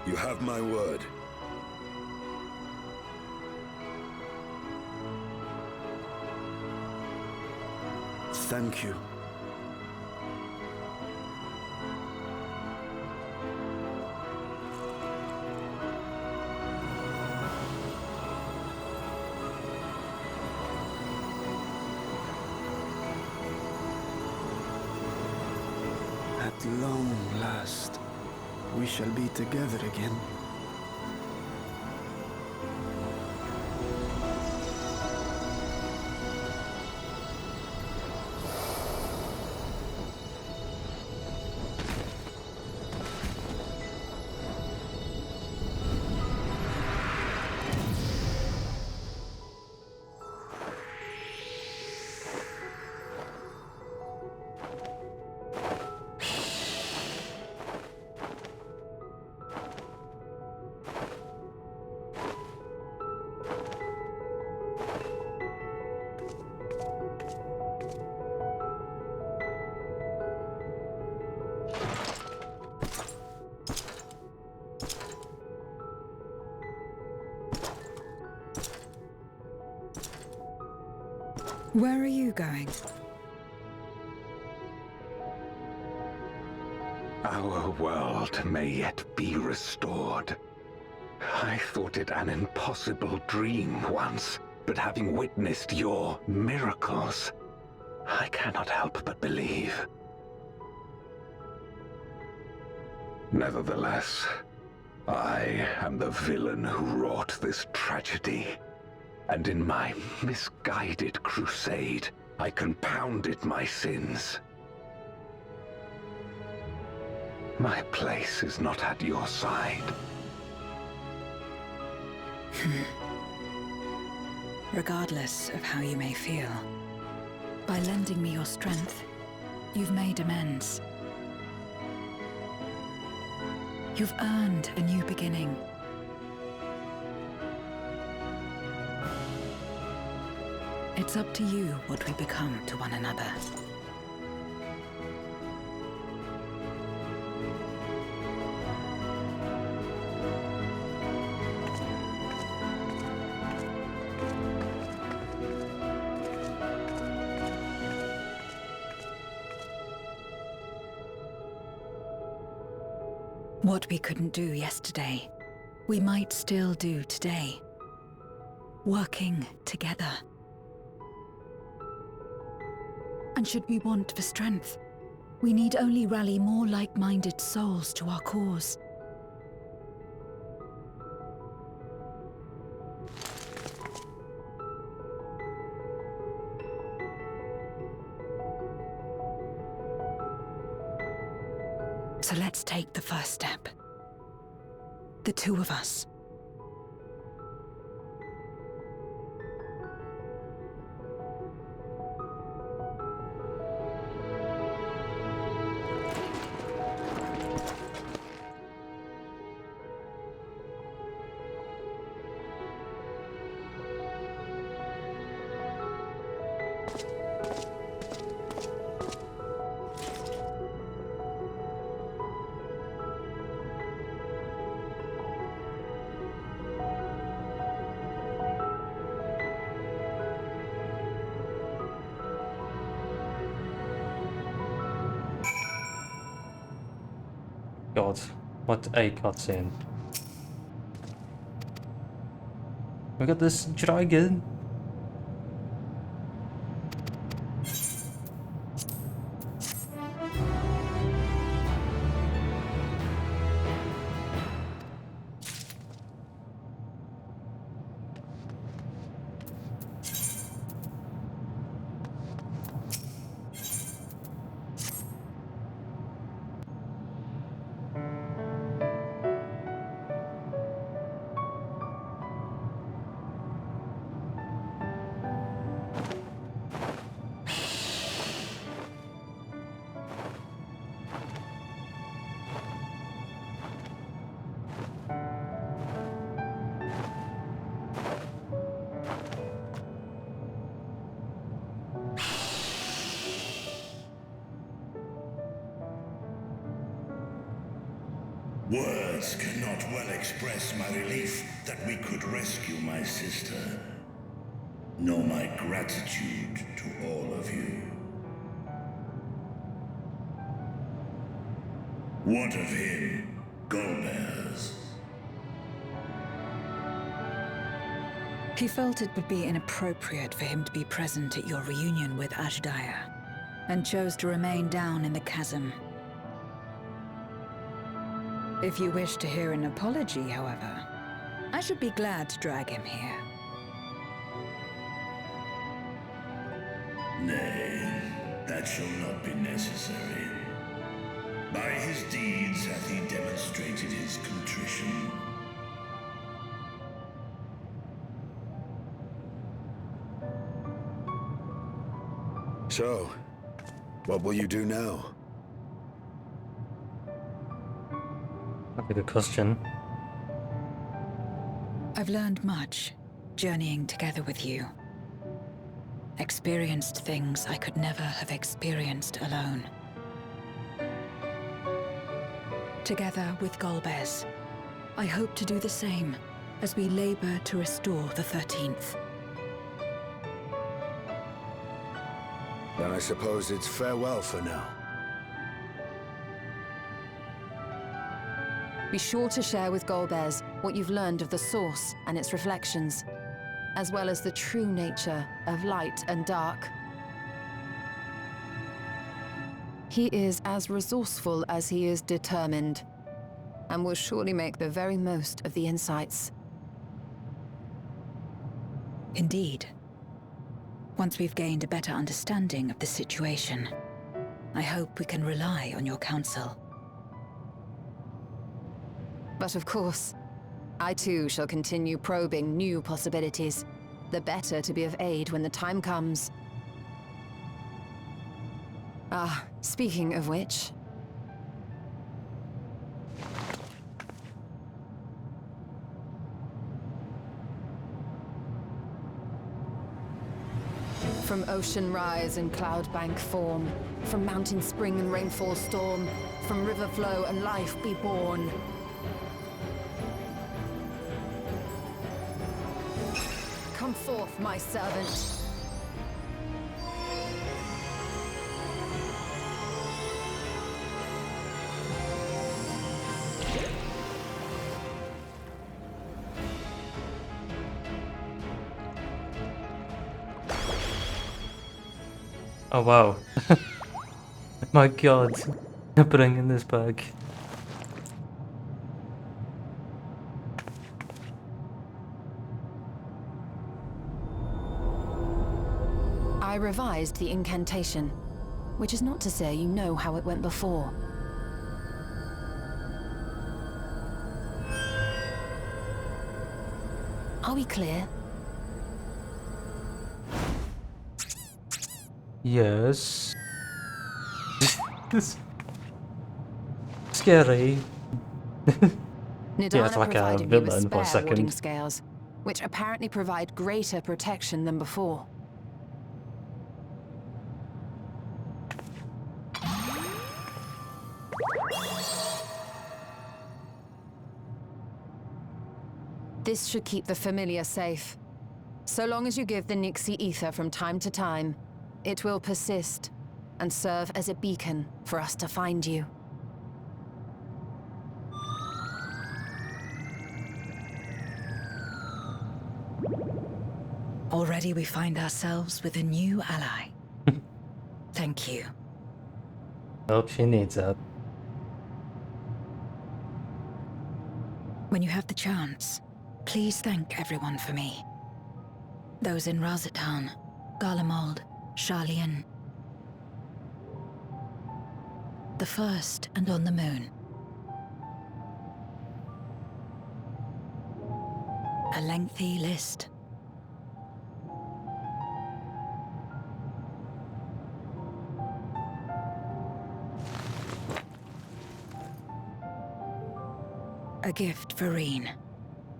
You have my word. Thank you. At long last, we shall be together again. Where are you going? Our world may yet be restored. I thought it an impossible dream once, but having witnessed your miracles, I cannot help but believe. Nevertheless, I am the villain who wrought this tragedy. And in my misguided crusade, I compounded my sins. My place is not at your side. Regardless of how you may feel, by lending me your strength, you've made amends. You've earned a new beginning. It's up to you what we become to one another. What we couldn't do yesterday, we might still do today. Working together. And should we want for strength, we need only rally more like-minded souls to our cause. So let's take the first step. The two of us. God, what a cutscene. We got this dragon. Words cannot well express my relief that we could rescue my sister, nor my gratitude to all of you. What of him, Golbez? He felt it would be inappropriate for him to be present at your reunion with Ashdaya, and chose to remain down in the chasm. If you wish to hear an apology, however, I should be glad to drag him here. Nay, that shall not be necessary. By his deeds hath he demonstrated his contrition. So, what will you do now? That's a good question. I've learned much, journeying together with you. Experienced things I could never have experienced alone. Together with Golbez, I hope to do the same as we labor to restore the 13th. Then I suppose it's farewell for now. Be sure to share with Golbez what you've learned of the Source and its reflections, as well as the true nature of light and dark. He is as resourceful as he is determined, and will surely make the very most of the insights. Indeed. Once we've gained a better understanding of the situation, I hope we can rely on your counsel. But of course, I too shall continue probing new possibilities, the better to be of aid when the time comes. Ah, speaking of which... From ocean rise and cloud bank form, from mountain spring and rainfall storm, from river flow and life be born. Come forth, my servant. Oh wow. My god. Bring in this bag. I revised the incantation, which is not to say you know how it went before. Are we clear? Yes. This scary. Nidana Yeah, it's like a provided me with villain for a spare warding second. scales, which apparently provide greater protection than before. This should keep the familiar safe. So long as you give the Nixie ether from time to time, it will persist and serve as a beacon for us to find you. Already we find ourselves with a new ally. Thank you. Hope she needs that. When you have the chance, please thank everyone for me. Those in Razatan, Garlemald, Sharlayan. The first and on the moon. A lengthy list. A gift for Reen,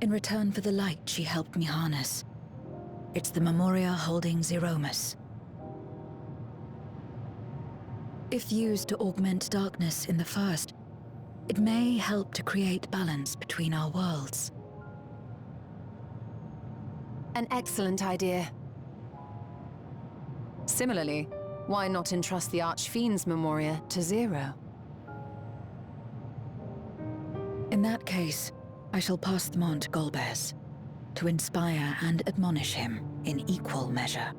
in return for the light she helped me harness. It's the Memoria holding Zeromus. If used to augment darkness in the first, It may help to create balance between our worlds. An excellent idea. Similarly, why not entrust the Archfiend's Memoria to Zero? In that case, I shall pass them on to Golbez, to inspire and admonish him in equal measure.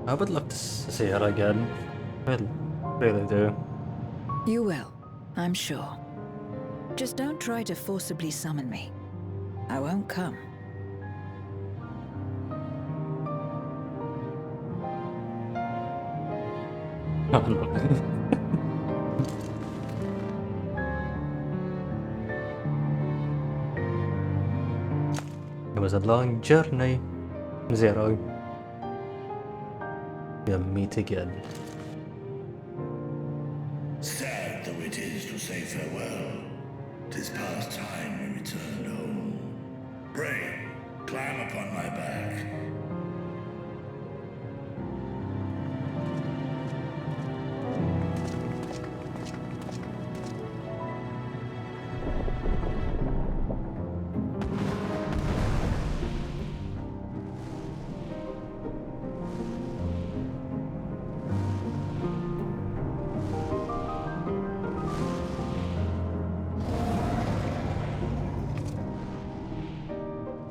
I would love to see her again. I really do. You will, I'm sure. Just don't try to forcibly summon me. I won't come. Oh, no. It was a long journey, Zero. We'll meet again. Sad though it is to say farewell, 'tis past time we returned home. Pray, climb upon my back.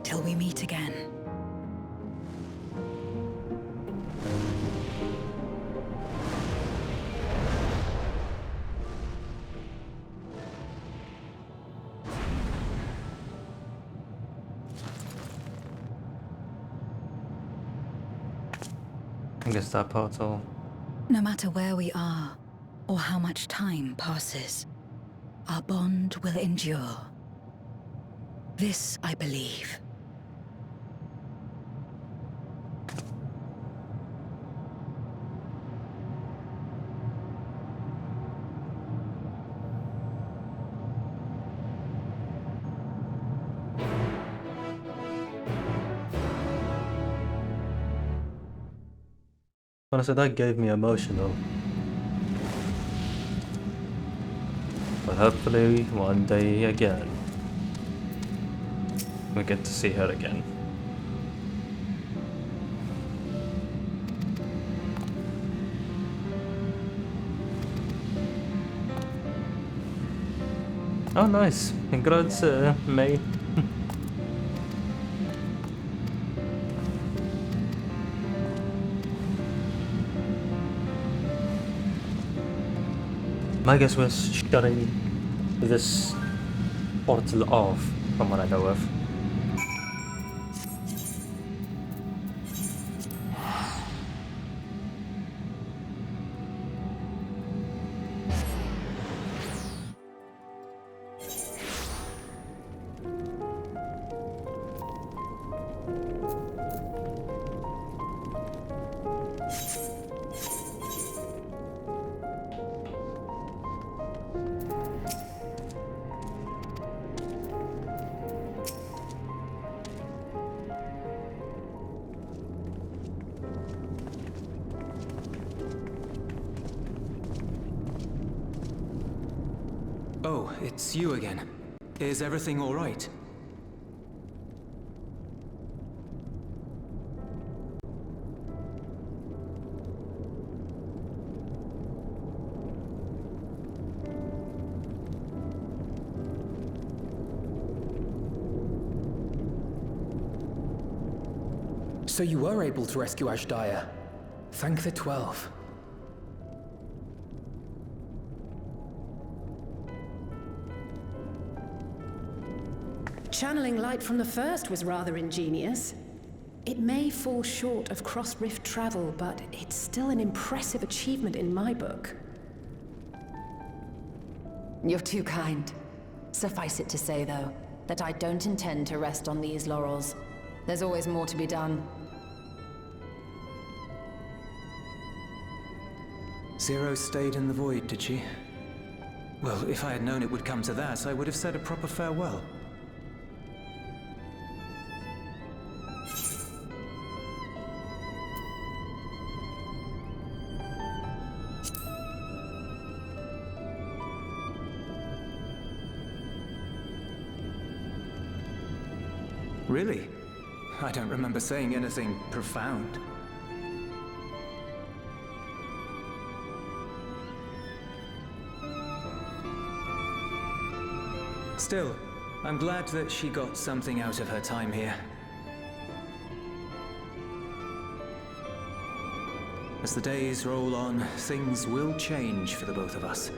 Till we meet again. I guess that portal. No matter where we are, or how much time passes, our bond will endure. This I believe. Honestly, that gave me emotional. But hopefully one day again, we get to see her again. Oh nice, congrats May. I guess we're shutting this portal off, from what I know of. Oh, it's you again. Is everything all right? So you were able to rescue Ashdaya. Thank the 12. Channeling light from the first was rather ingenious. It may fall short of cross-rift travel, but it's still an impressive achievement in my book. You're too kind. Suffice it to say, though, that I don't intend to rest on these laurels. There's always more to be done. Zero stayed in the void, did she? Well, if I had known it would come to that, I would have said a proper farewell. Really? I don't remember saying anything profound. Still, I'm glad that she got something out of her time here. As the days roll on, things will change for the both of us.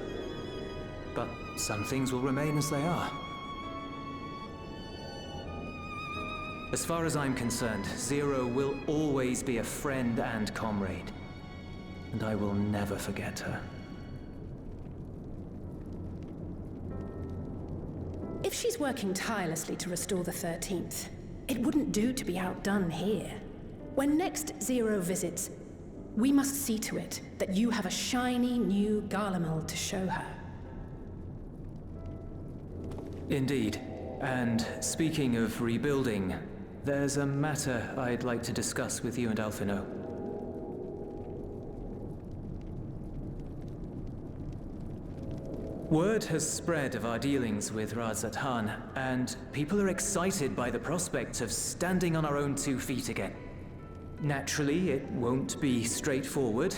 But some things will remain as they are. As far as I'm concerned, Zero will always be a friend and comrade. And I will never forget her. If she's working tirelessly to restore the 13th, it wouldn't do to be outdone here. When next Zero visits, we must see to it that you have a shiny new Garlemald to show her. Indeed. And speaking of rebuilding, there's a matter I'd like to discuss with you and Alphino. Word has spread of our dealings with Razat Han, and people are excited by the prospect of standing on our own 2 feet again. Naturally, it won't be straightforward.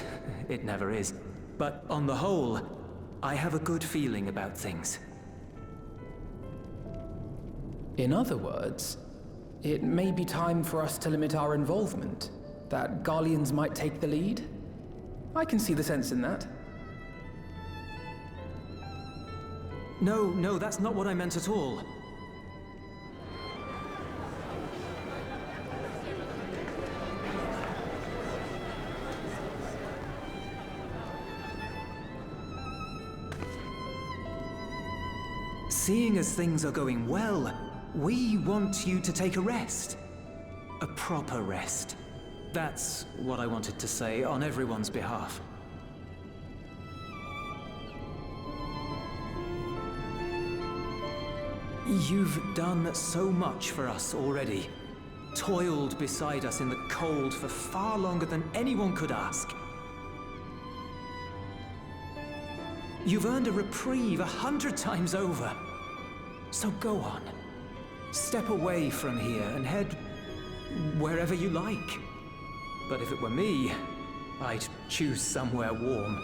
It never is. But on the whole, I have a good feeling about things. In other words, it may be time for us to limit our involvement. That Garleans might take the lead. I can see the sense in that. No, that's not what I meant at all. Seeing as things are going well, we want you to take a rest. A proper rest. That's what I wanted to say on everyone's behalf. You've done so much for us already. Toiled beside us in the cold for far longer than anyone could ask. You've earned a reprieve 100 times over. So go on. Step away from here and head wherever you like. But if it were me, I'd choose somewhere warm.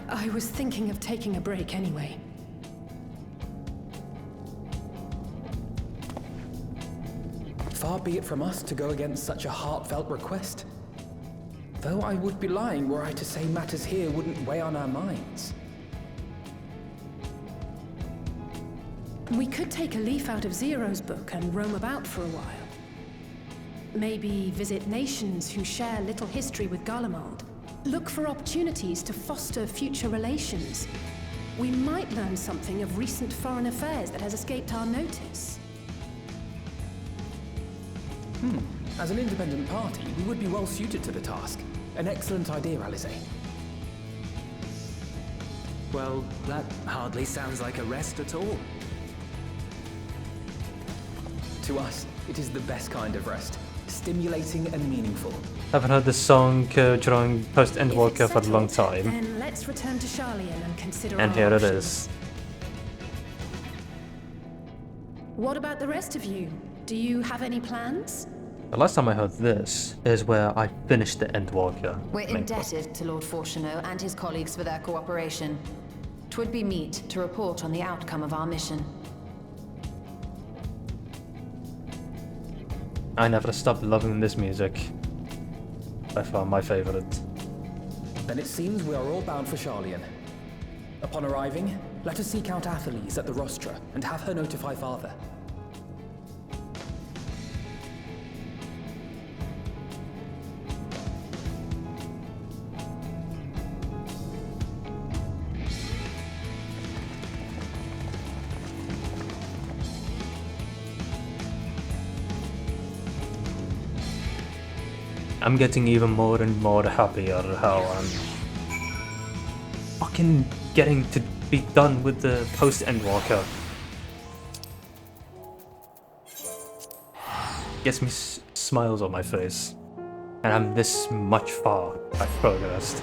I was thinking of taking a break anyway. Far be it from us to go against such a heartfelt request. Though I would be lying were I to say matters here wouldn't weigh on our minds. We could take a leaf out of Zero's book and roam about for a while. Maybe visit nations who share little history with Garlemald. Look for opportunities to foster future relations. We might learn something of recent foreign affairs that has escaped our notice. As an independent party, we would be well suited to the task. An excellent idea, Alize. Well, that hardly sounds like a rest at all. To us, it is the best kind of rest. Stimulating and meaningful. Haven't heard this song during post-Endwalker for a long time. Then let's return to Sharlayan and consider And our here it options. is. What about the rest of you? Do you have any plans? The last time I heard this is where I finished the Endwalker. We're indebted to Lord Fortuneau and his colleagues for their cooperation. 'Twould be meet to report on the outcome of our mission. I never stopped loving this music. By far my favorite. Then it seems we are all bound for Charlian. Upon arriving, let us seek out Atheles at the rostra and have her notify Father. I'm getting even more and more happier how I'm fucking getting to be done with the post-Endwalker. Gets me smiles on my face. And I'm this much far I've progressed.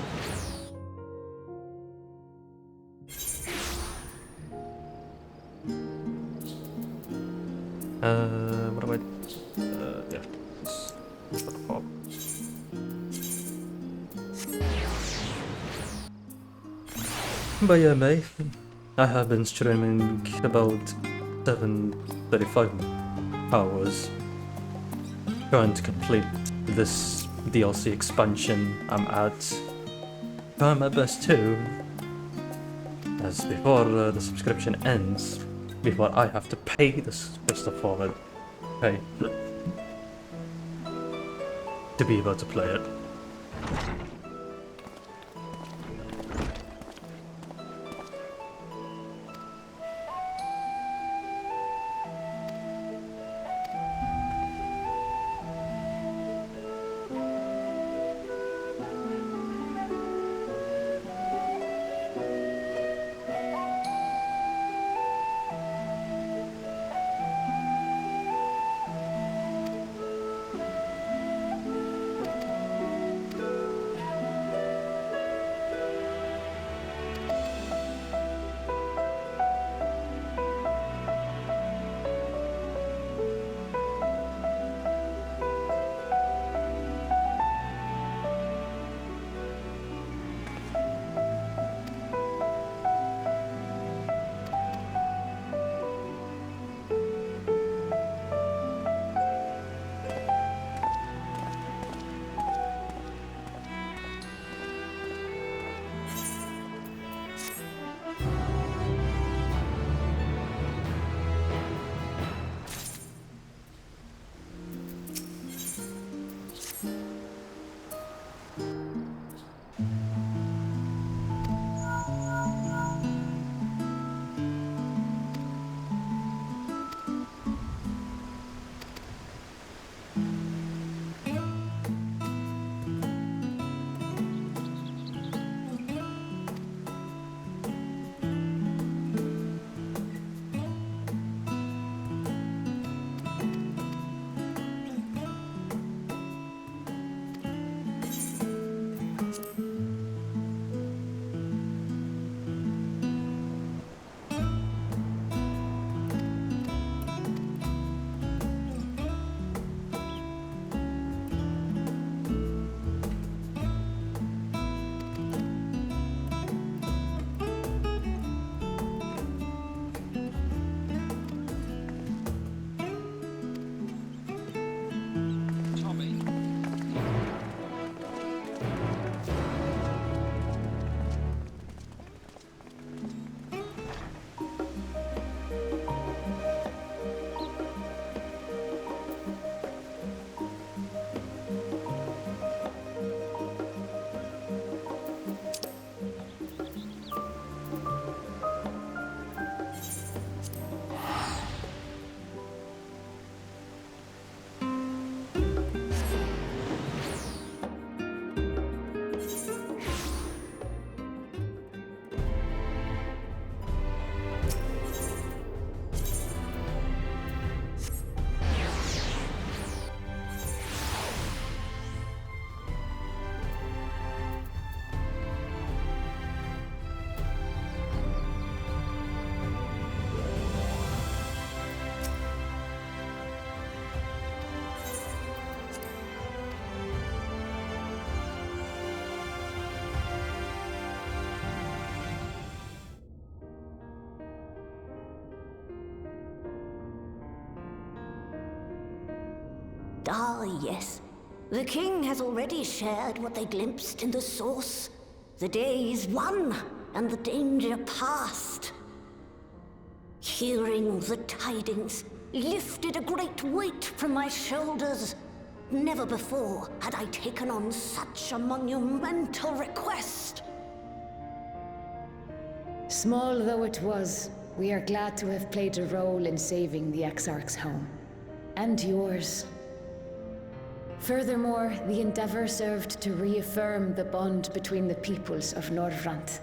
What do I... yeah. But yeah, mate, I have been streaming about 735 hours trying to complete this DLC expansion I'm at. Trying my best too, as before the subscription ends, before I have to pay this first for it, pay to be able to play it. Ah, yes. The king has already shared what they glimpsed in the source. The day is won, and the danger past. Hearing the tidings lifted a great weight from my shoulders. Never before had I taken on such a monumental request. Small though it was, we are glad to have played a role in saving the Exarch's home. And yours. Furthermore, the endeavor served to reaffirm the bond between the peoples of Norvrant.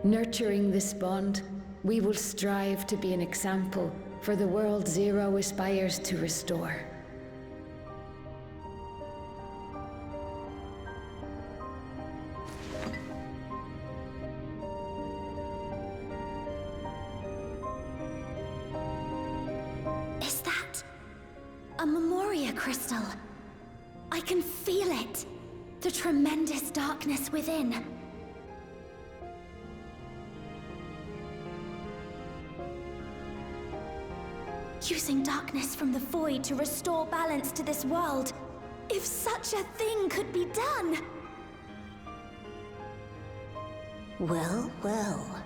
Nurturing this bond, we will strive to be an example for the world Zero aspires to restore. Is that a Memoria crystal? I can feel it. The tremendous darkness within. Using darkness from the void to restore balance to this world. If such a thing could be done! Well, well.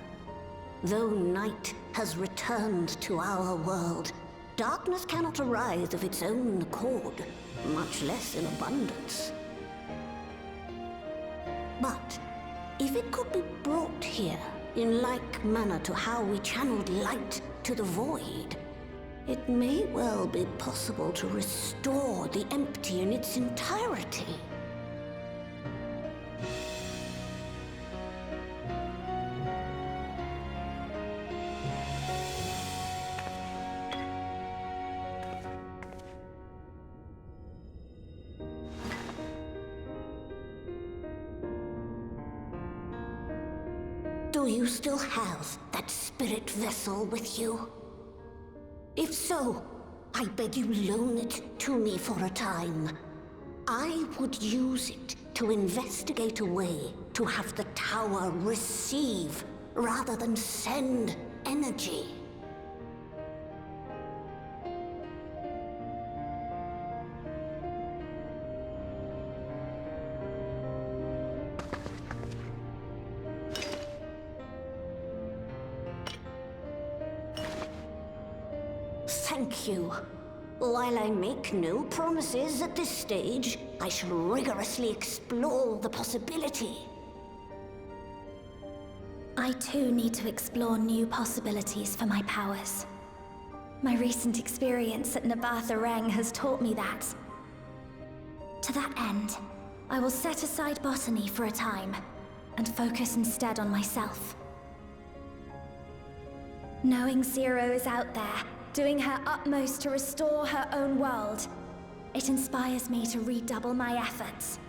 Though night has returned to our world, darkness cannot arise of its own accord, much less in abundance. But if it could be brought here, in like manner to how we channeled light to the void, it may well be possible to restore the empty in its entirety. Do you still have that spirit vessel with you? If so, I beg you loan it to me for a time. I would use it to investigate a way to have the tower receive rather than send energy. Thank you. While I make no promises at this stage, I shall rigorously explore the possibility. I too need to explore new possibilities for my powers. My recent experience at Nabatha Reng has taught me that. To that end, I will set aside botany for a time, and focus instead on myself. Knowing Zero is out there, doing her utmost to restore her own world, it inspires me to redouble my efforts.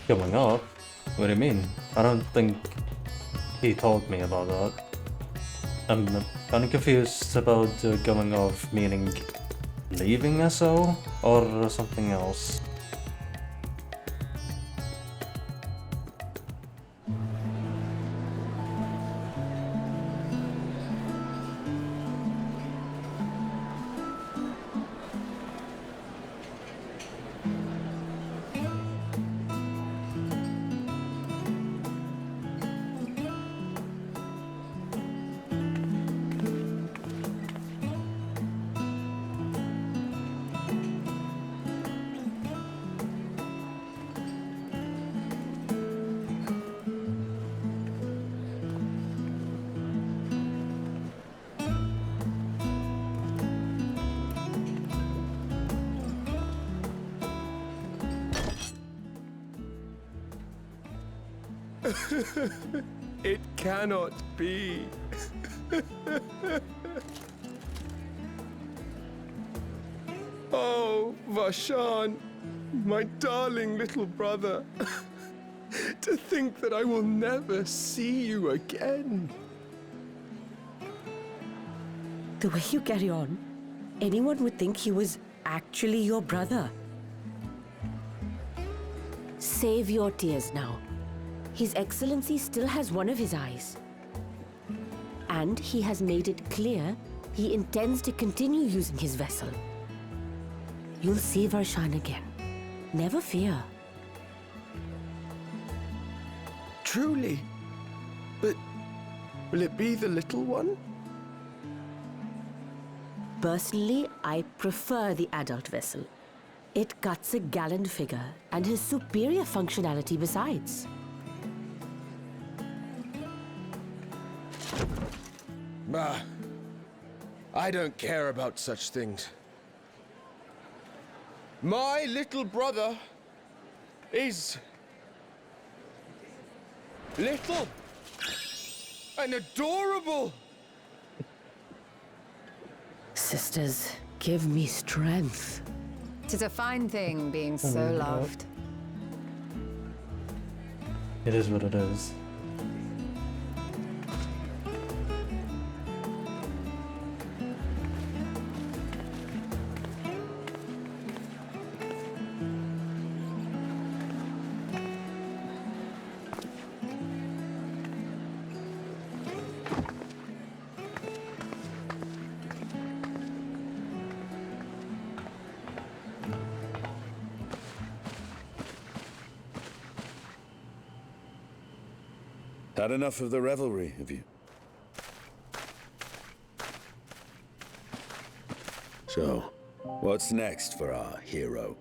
Going up? What do you mean? I don't think he told me about that. I'm kind of confused about going off meaning leaving SO or something else. It cannot be. Oh, Vashan, my darling little brother. To think that I will never see you again. The way you carry on, anyone would think he was actually your brother. Save your tears now. His Excellency still has one of his eyes. And he has made it clear he intends to continue using his vessel. You'll see Varshan again. Never fear. Truly? But will it be the little one? Personally, I prefer the adult vessel. It cuts a gallant figure and has superior functionality besides. Bah, I don't care about such things. My little brother is little and adorable. Sisters, give me strength. 'Tis a fine thing being so loved. It is what it is. Had enough of the revelry, have you? So, what's next for our hero?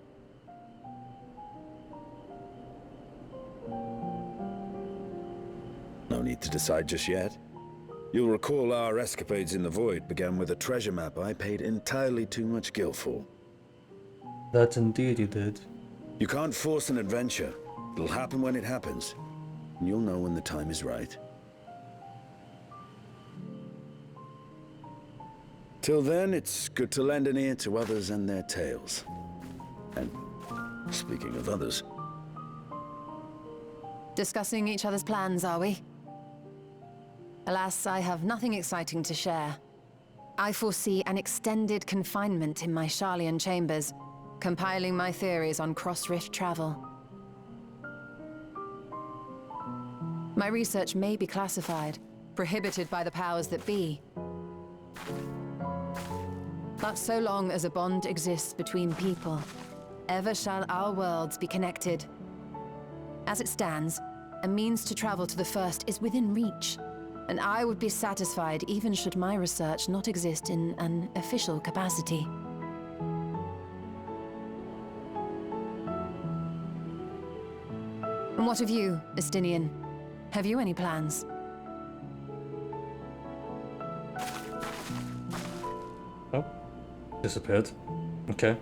No need to decide just yet. You'll recall our escapades in the Void began with a treasure map I paid entirely too much gil for. That indeed you did. You can't force an adventure. It'll happen when it happens. And you'll know when the time is right. Till then, it's good to lend an ear to others and their tales. And speaking of others... Discussing each other's plans, are we? Alas, I have nothing exciting to share. I foresee an extended confinement in my Sharlayan chambers, compiling my theories on cross-rift travel. My research may be classified, prohibited by the powers that be. But so long as a bond exists between people, ever shall our worlds be connected. As it stands, a means to travel to the first is within reach, and I would be satisfied even should my research not exist in an official capacity. And what of you, Estinian? Have you any plans? Oh, disappeared. Okay.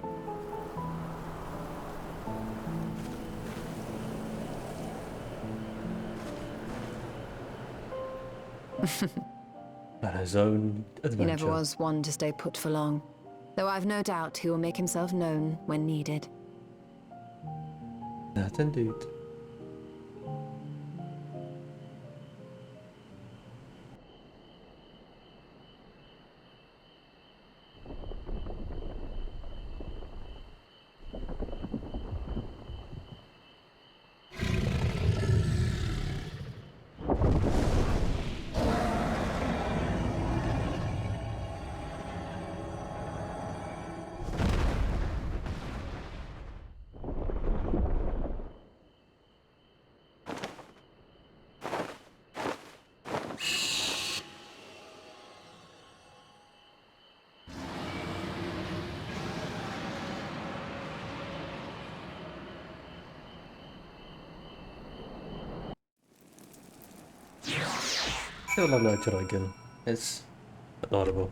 On his own adventure. He never was one to stay put for long, though I've no doubt he will make himself known when needed. That indeed. Still love that dragon. It's adorable.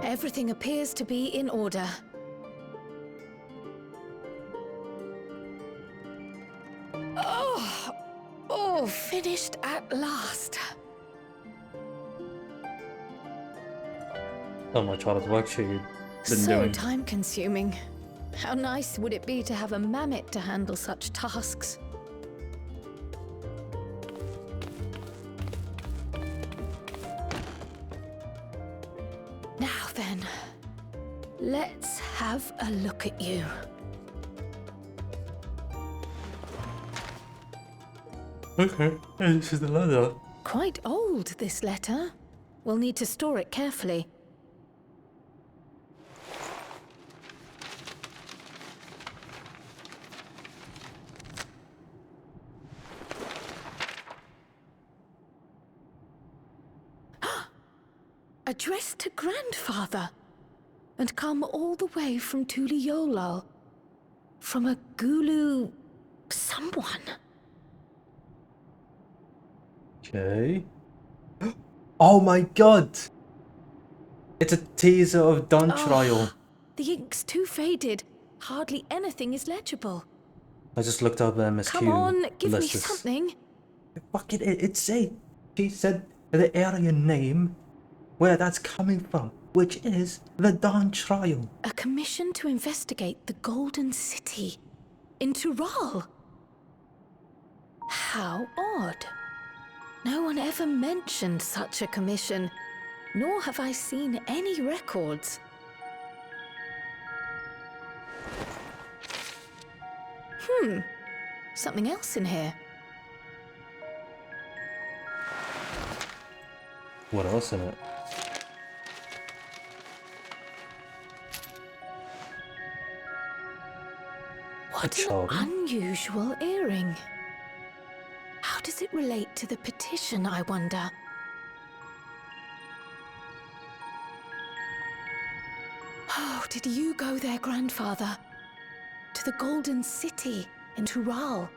Everything appears to be in order. Oh, finished at last. So much hard work she'd been So doing. time-consuming. How nice would it be to have a mammoth to handle such tasks? Now then, let's have a look at you. Okay, this is the letter. Quite old, this letter. We'll need to store it carefully. Addressed to Grandfather, and come all the way from Tuliolal, from a Gulu... someone. Okay. Oh my god! It's a teaser of Dawn Trial. The ink's too faded. Hardly anything is legible. I just looked up MSQ. Come on, give me listed. something. Fuck it said. She said the area name where that's coming from, which is the Dawn Trial. A commission to investigate the Golden City in Tural. How odd. No one ever mentioned such a commission, nor have I seen any records. Something else in here. What else in it? What an unusual earring. How does it relate to the petition, I wonder? Oh, did you go there, Grandfather? To the Golden City in Tural?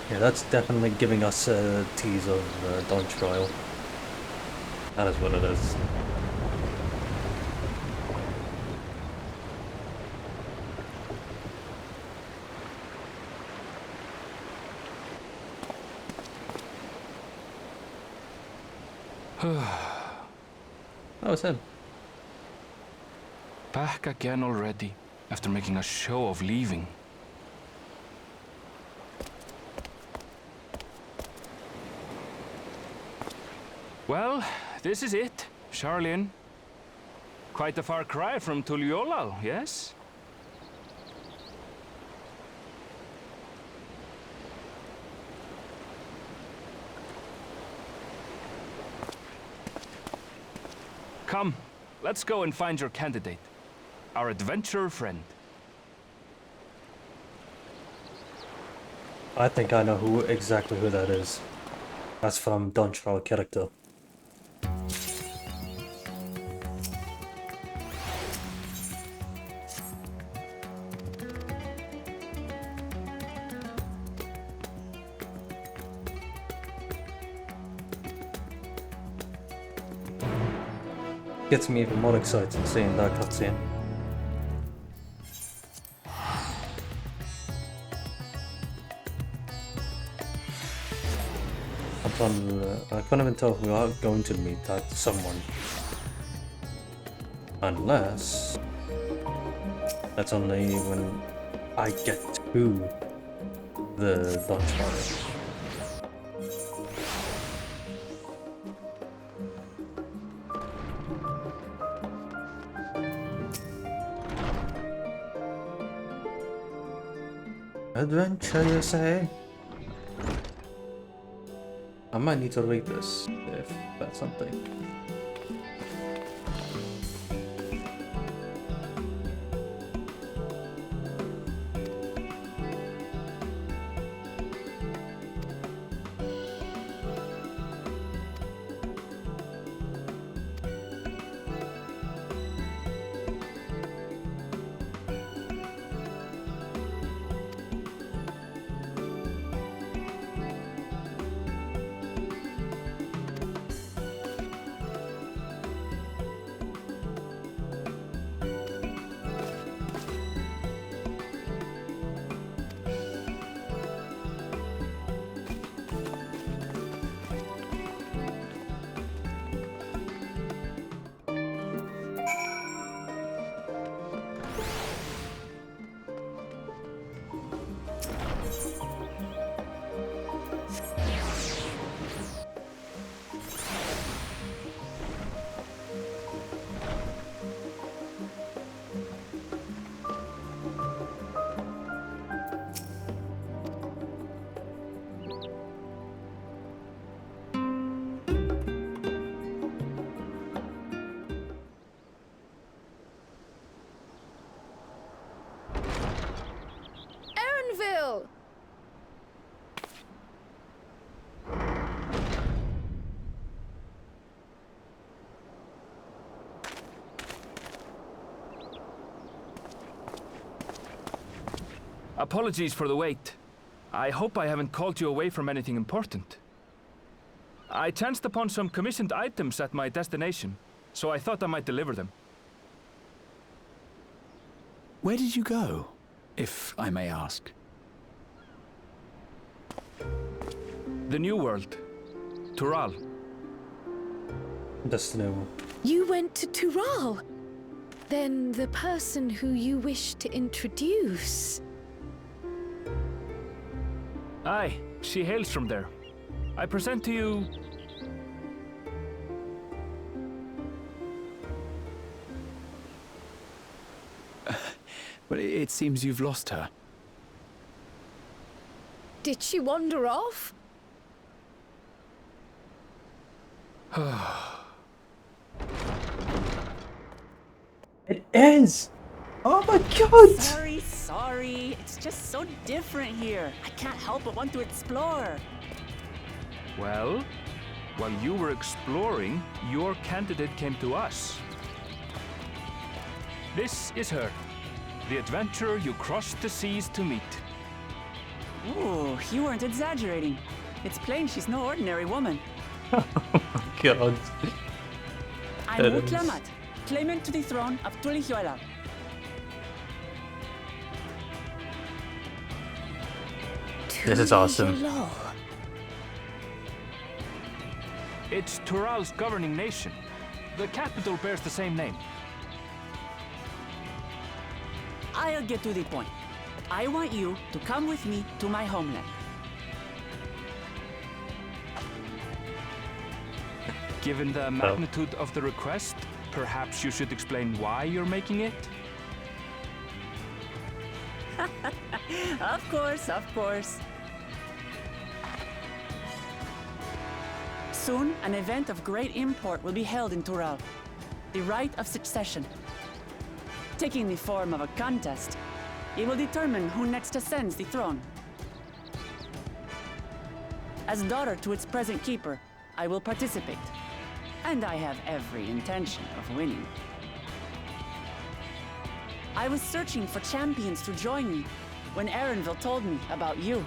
Yeah, that's definitely giving us a tease of Dawn Trial. That is what it is. That was him. Back again already, after making a show of leaving. Well, this is it, Charlene. Quite a far cry from Tuliolal, yes? Come, let's go and find your candidate, our adventurer friend. I think I know exactly who that is. That's from Dawn Trial character. Gets me even more excited seeing that cutscene. I can't even tell we are going to meet that someone. Unless that's only when I get to the Dawn Trial. Adventure, you say? I might need to read this, if that's something. Apologies for the wait. I hope I haven't called you away from anything important. I chanced upon some commissioned items at my destination, so I thought I might deliver them. Where did you go, if I may ask? The New World. Tural. That's the new one. You went to Tural? Then the person who you wish to introduce... Aye, she hails from there. I present to you... Well, it seems you've lost her. Did she wander off? It is! Oh my god! Sorry. It's just so different here. I can't help but want to explore. Well, while you were exploring, your candidate came to us. This is her. The adventurer you crossed the seas to meet. Ooh, you weren't exaggerating. It's plain she's no ordinary woman. Oh my god. I'm Uklamat, claimant to the throne of Tulihuela. This is awesome. It's Tural's governing nation. The capital bears the same name. I'll get to the point. I want you to come with me to my homeland. Given the magnitude of the request, perhaps you should explain why you're making it? Of course. Soon, an event of great import will be held in Tural. The Rite of Succession. Taking the form of a contest, it will determine who next ascends the throne. As daughter to its present keeper, I will participate. And I have every intention of winning. I was searching for champions to join me when Erenville told me about you.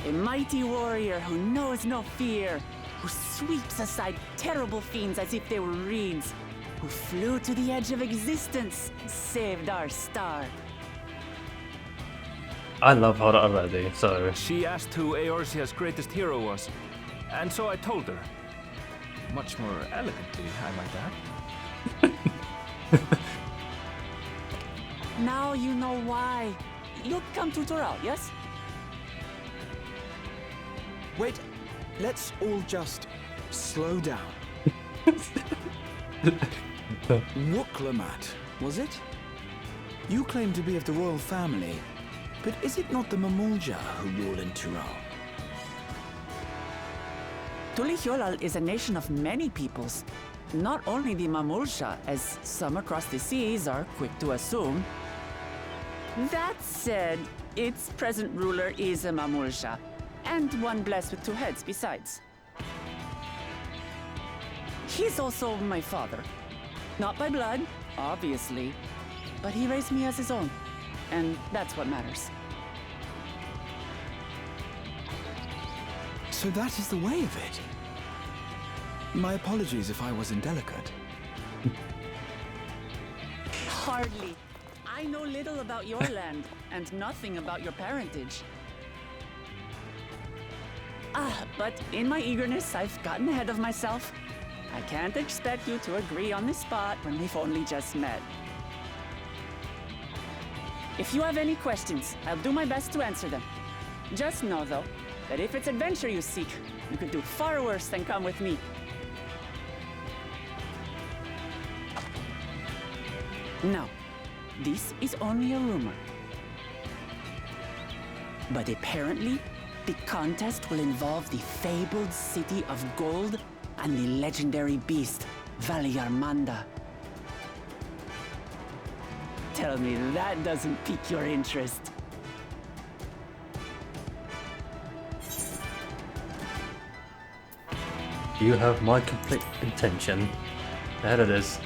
A mighty warrior who knows no fear, who sweeps aside terrible fiends as if they were reeds, who flew to the edge of existence and saved our star. I love her already, so... She asked who Eorzea's greatest hero was, and so I told her. Much more elegantly, I might add. Now you know why. You'll come to Tural, yes? Wait, let's all just slow down. Wuklamat, was it? You claim to be of the royal family, but is it not the Mamulja who rule in Tural? Tulihuela is a nation of many peoples. Not only the Mamulja, as some across the seas are quick to assume. That said, its present ruler is a Mamulja, and one blessed with two heads besides. He's also my father. Not by blood, obviously, but he raised me as his own, and that's what matters. So that is the way of it. My apologies if I was indelicate. Hardly. I know little about your land, and nothing about your parentage. But in my eagerness, I've gotten ahead of myself. I can't expect you to agree on the spot when we've only just met. If you have any questions, I'll do my best to answer them. Just know, though, that if it's adventure you seek, you could do far worse than come with me. Now, this is only a rumor. But apparently, the contest will involve the fabled city of gold and the legendary beast, Valyarmanda. Tell me that doesn't pique your interest. You have my complete attention. There it is.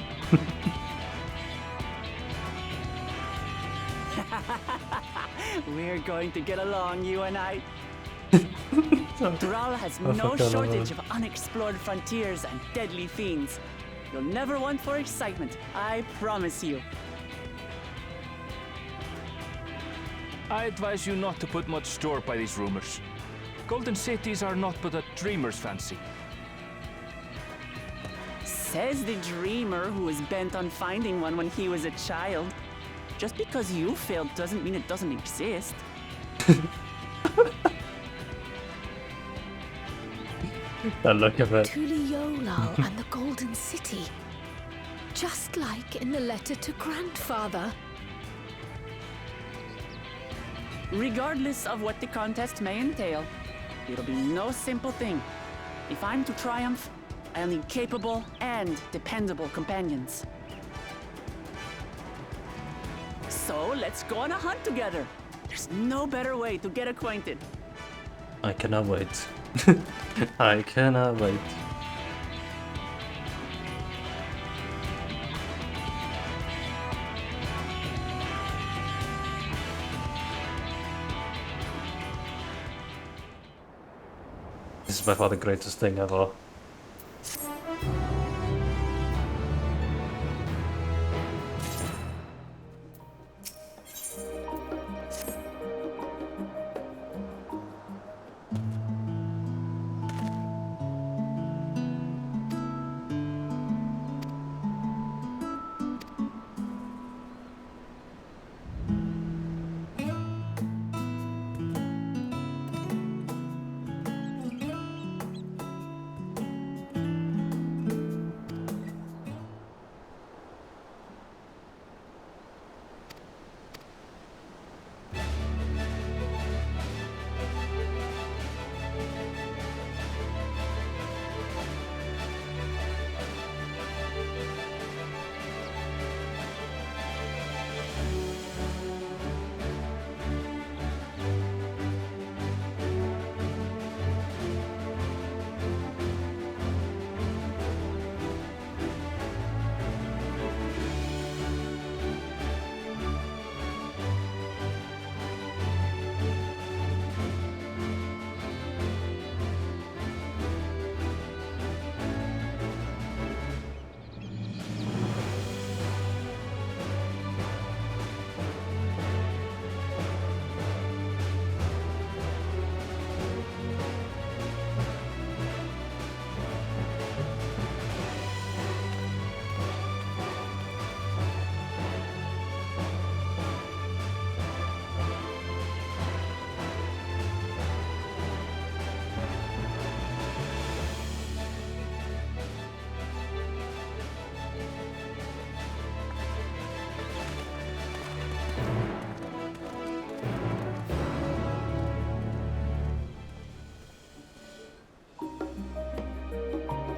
We're going to get along, you and I. Dural has Oh, no fuck, shortage of unexplored frontiers and deadly fiends. You'll never want for excitement, I promise you. I advise you not to put much store by these rumors. Golden cities are not but a dreamer's fancy. Says the dreamer who was bent on finding one when he was a child. Just because you failed doesn't mean it doesn't exist. The look of it. Tuliolal and the Golden City. Just like in the letter to Grandfather. Regardless of what the contest may entail, it'll be no simple thing. If I'm to triumph, I'll need capable and dependable companions. So let's go on a hunt together. There's no better way to get acquainted. I cannot wait. I cannot wait. This is by far the greatest thing ever.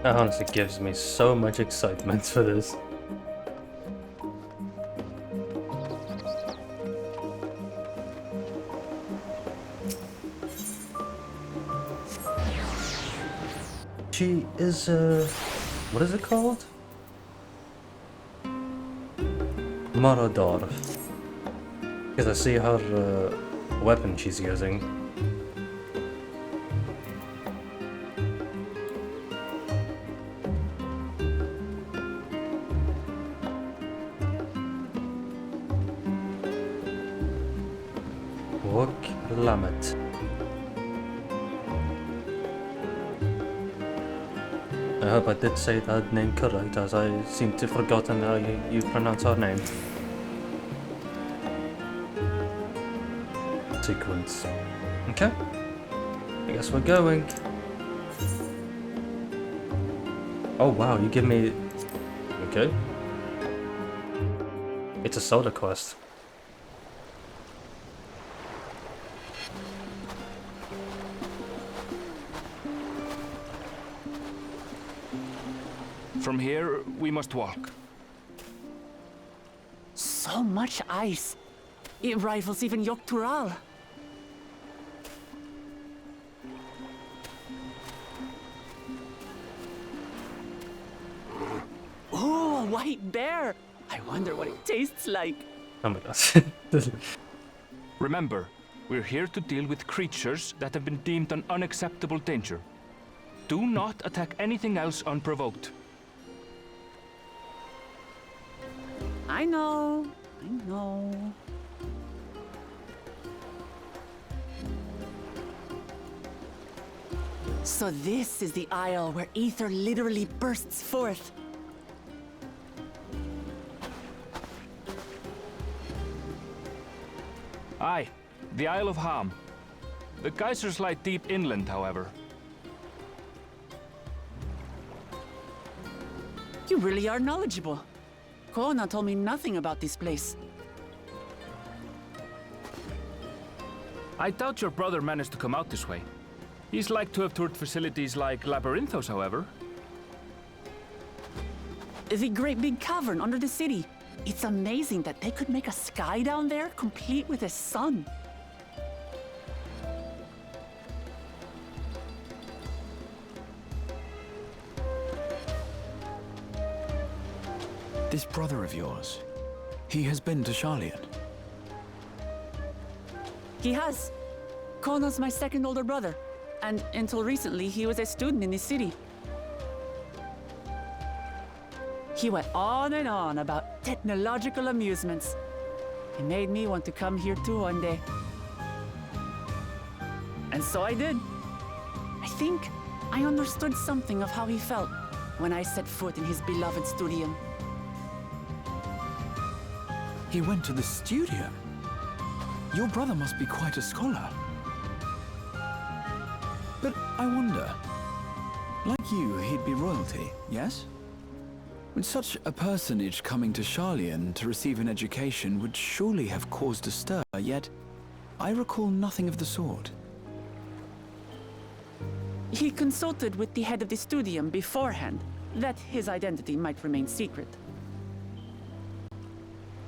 That honestly gives me so much excitement for this. She is what is it called? Marador. Because I see her weapon she's using. Lamet. I hope I did say that name correct, as I seem to have forgotten how you pronounce her name. Sequence. Okay. I guess we're going. Oh wow, you give me... Okay. It's a soda quest. From here, we must walk. So much ice. It rivals even Yogg-Tural. Oh, a white bear! I wonder what it tastes like. Oh my gosh. Remember, We're here to deal with creatures that have been deemed an unacceptable danger. Do not attack anything else unprovoked. I know. So this is the isle where ether literally bursts forth. Aye, the Isle of Ham. The geysers lie deep inland, however. You really are knowledgeable. Kona told me nothing about this place. I doubt your brother managed to come out this way. He's like to have toured facilities like Labyrinthos, however. The great big cavern under the city. It's amazing that they could make a sky down there complete with a sun. This brother of yours, he has been to Sharlayan. He has. Kona's my second older brother, and until recently he was a student in this city. He went on and on about technological amusements. It made me want to come here too one day. And so I did. I think I understood something of how he felt when I set foot in his beloved studium. He went to the studio? Your brother must be quite a scholar. But I wonder, like you, he'd be royalty, yes? With such a personage coming to Sharlayan to receive an education would surely have caused a stir, yet I recall nothing of the sort. He consulted with the head of the studium beforehand, that his identity might remain secret.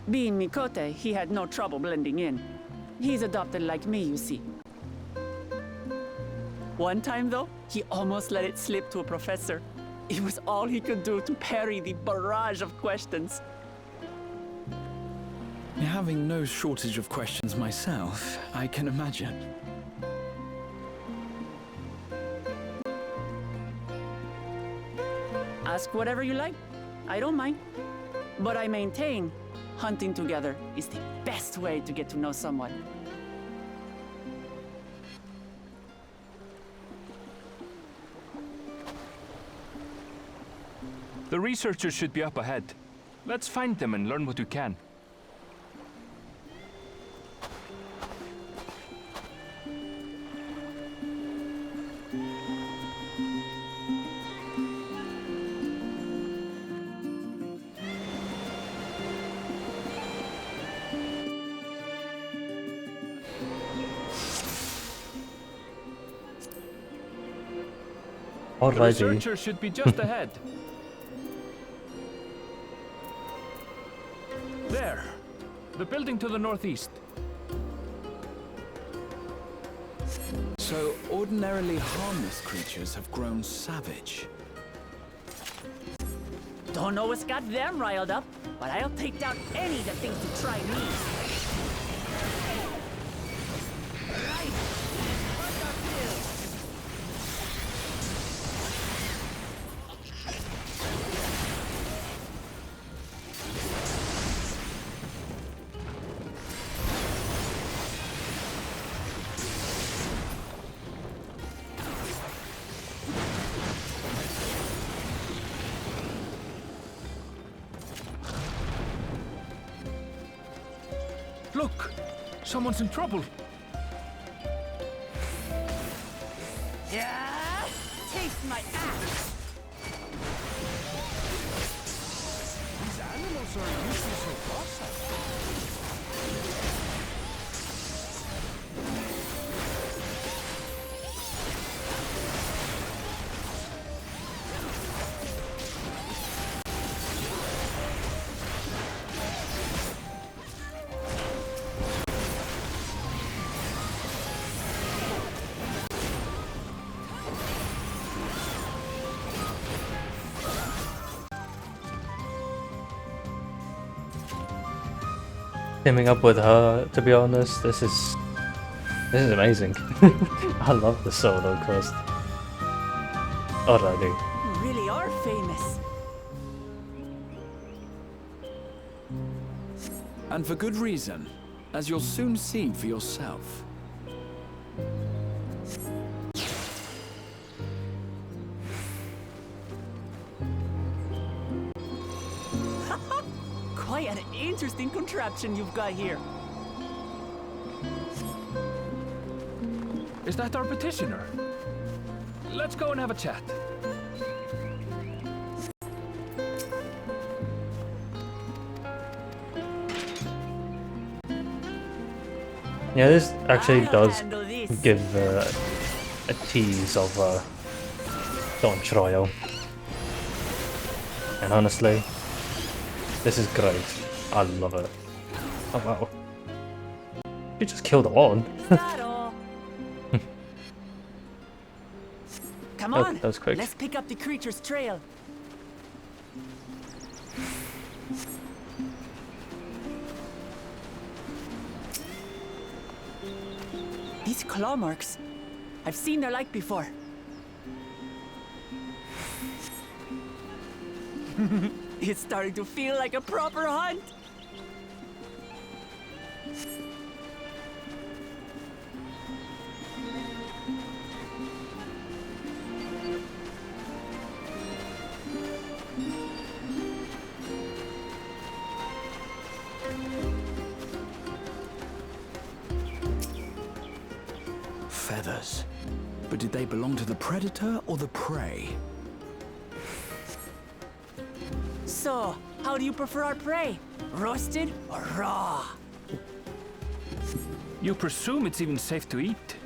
Being Mikote, he had no trouble blending in. He's adopted like me, you see. One time, though, he almost let it slip to a professor. It was all he could do to parry the barrage of questions. Having no shortage of questions myself, I can imagine. Ask whatever you like. I don't mind. But I maintain, hunting together is the best way to get to know someone. The researchers should be up ahead. Let's find them and learn what we can. The researchers should be just ahead. There. The building to the northeast. So ordinarily harmless creatures have grown savage. Don't know what's got them riled up, but I'll take down any that thinks to try me. Look! Someone's in trouble! Yeah! Taste my axe! These animals are usually so docile. Teaming up with her, to be honest, this is This is amazing. I love the solo quest. Already. You really are famous. And for good reason, as you'll soon see for yourself. Quite an interesting contraption you've got here. Is that our petitioner? Let's go and have a chat. Yeah, this actually does give a tease of Dawn Trial. And honestly, this is great. I love it. Oh wow. You just killed one. Come Oh, on, that was quick. let's pick up the creature's trail. These claw marks, I've seen their like before. It's starting to feel like a proper hunt. Feathers. But did they belong to the predator or the prey? So, how do you prefer our prey? Roasted or raw? You presume it's even safe to eat?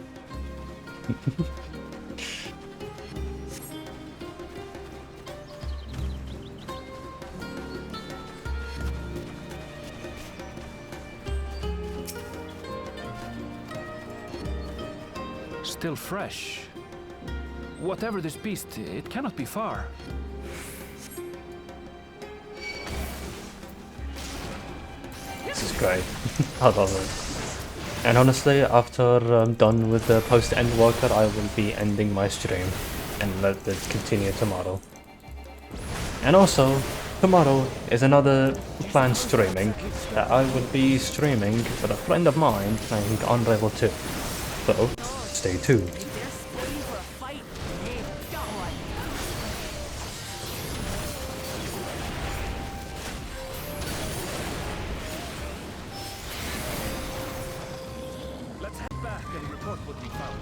Still fresh. Whatever this beast, it cannot be far. This is great. I love it. And honestly, after I'm done with the post-Endwalker, I will be ending my stream and let it continue tomorrow. And also, tomorrow is another planned streaming that I will be streaming with a friend of mine playing Unravel 2. So, stay tuned. Let's head back and report what we found.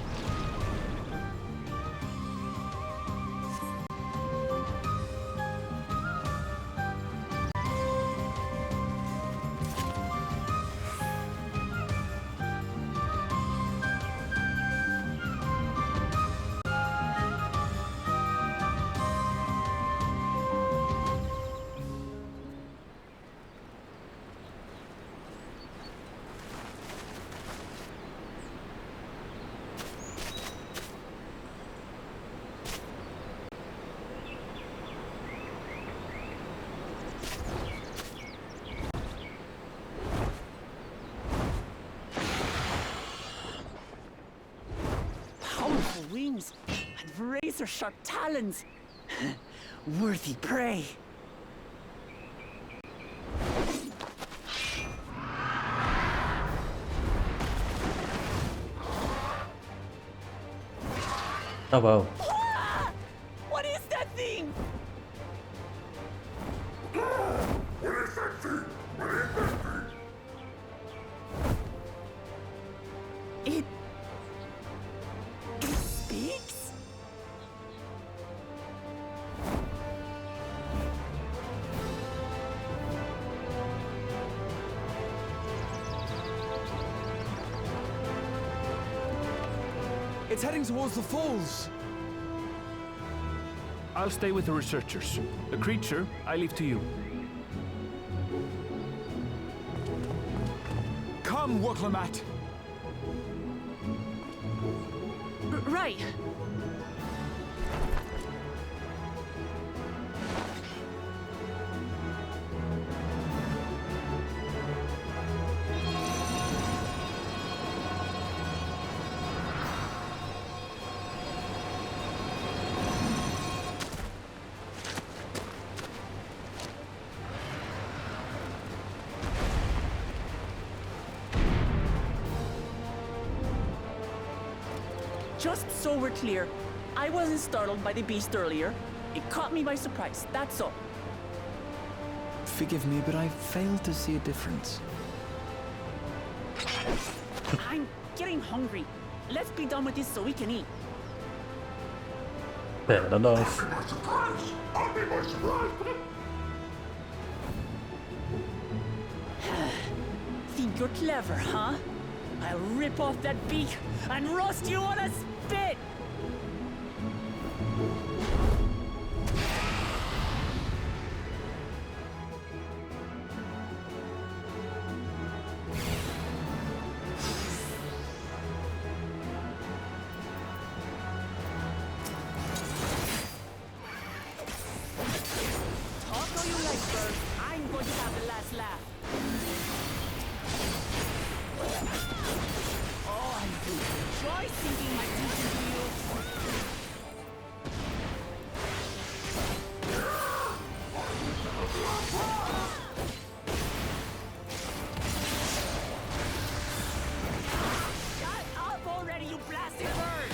Powerful wings and razor-sharp talons. Worthy prey. Oh wow. What is that thing? It speaks? It's heading towards the falls. I'll stay with the researchers. The creature, I leave to you. Come, Woklamat. Right. Just so we're clear, I wasn't startled by the beast earlier. It caught me by surprise, that's all. Forgive me, but I failed to see a difference. I'm getting hungry. Let's be done with this so we can eat. Fair enough. I'll be my surprise! Think you're clever, huh? I'll rip off that beak and roast you on a spit! Talk all you like, bird. I'm going to have the last laugh. Oh, I do enjoy sinking my teeth into you. Shut up already, you blasted bird!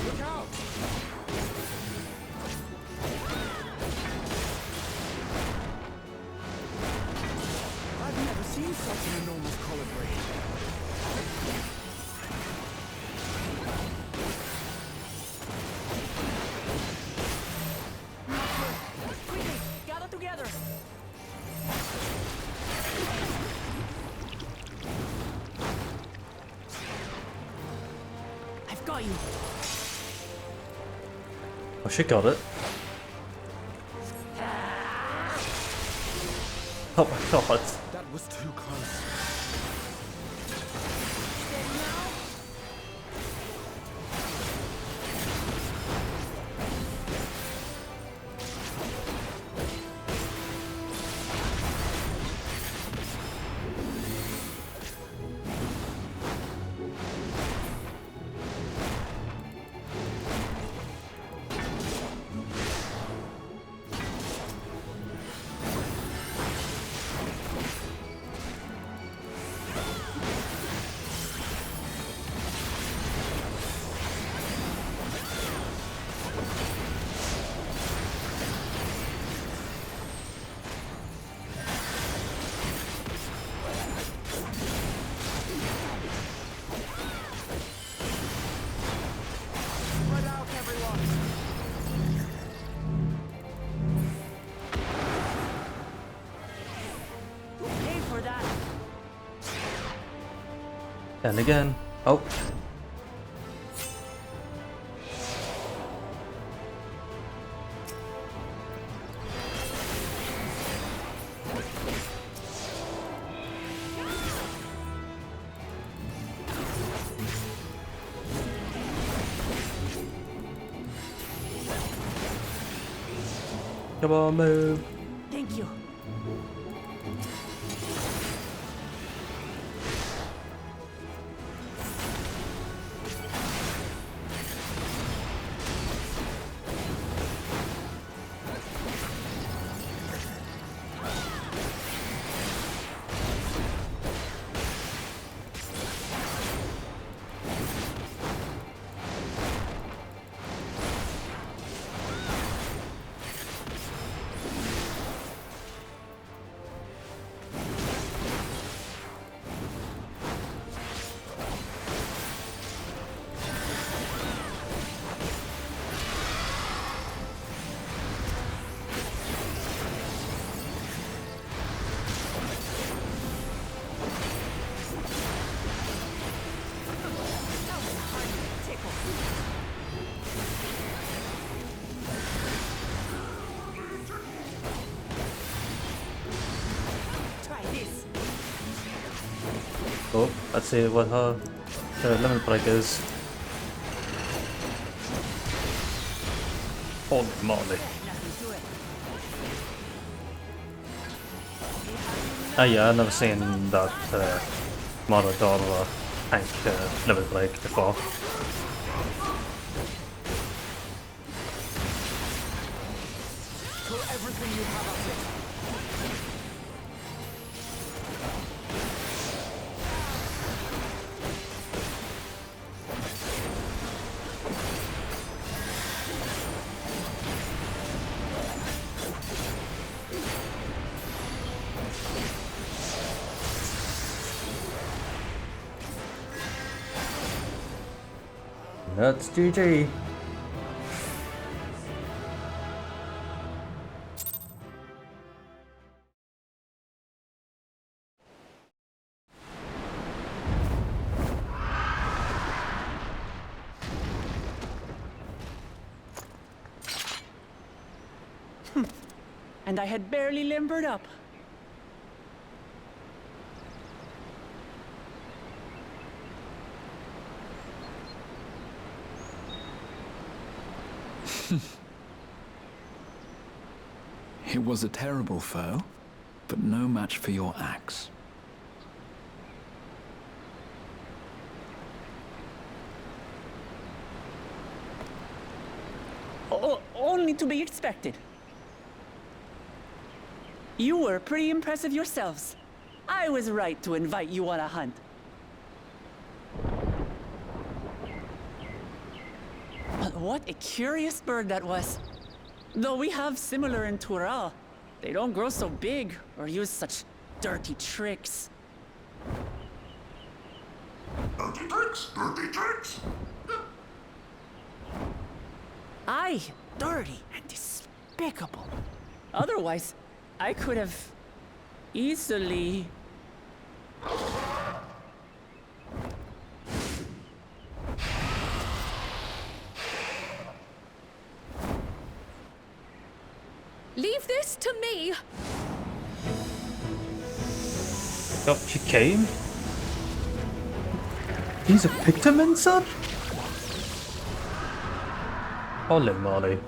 Look out! I've never seen such an enormous colibri. Quickly, gather together! I've got you. Oh, she got it. Oh my god. That was too close. Spread out, everyone! Who paid for that? And again. Oh. Come on, move. Thank you. Oh, let's see what her limit break is. Holy moly. Nothing to it. Oh yeah, I've never seen that model or tank level break before. Throw everything you have at it. That's GG. And I had barely limbered up. It was a terrible foe, but no match for your axe. Only to be expected. You were pretty impressive yourselves. I was right to invite you on a hunt. But what a curious bird that was. Though we have similar in Tural, they don't grow so big or use such dirty tricks. Dirty tricks? Dirty tricks? Aye, dirty and despicable. Otherwise, I could have easily... Leave this to me! Oh, she came? He's a Pictoman, son? Holy moly.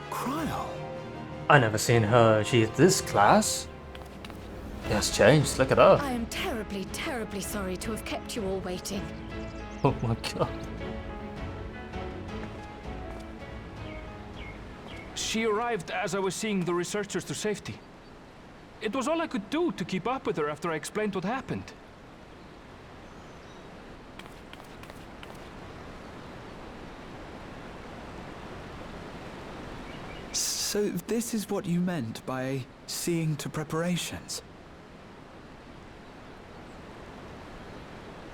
Cryo? I never seen her. She's this class? She has changed, look at her. I am terribly, terribly sorry to have kept you all waiting. Oh my god. She arrived as I was seeing the researchers to safety. It was all I could do to keep up with her after I explained what happened. So this is what you meant by seeing to preparations?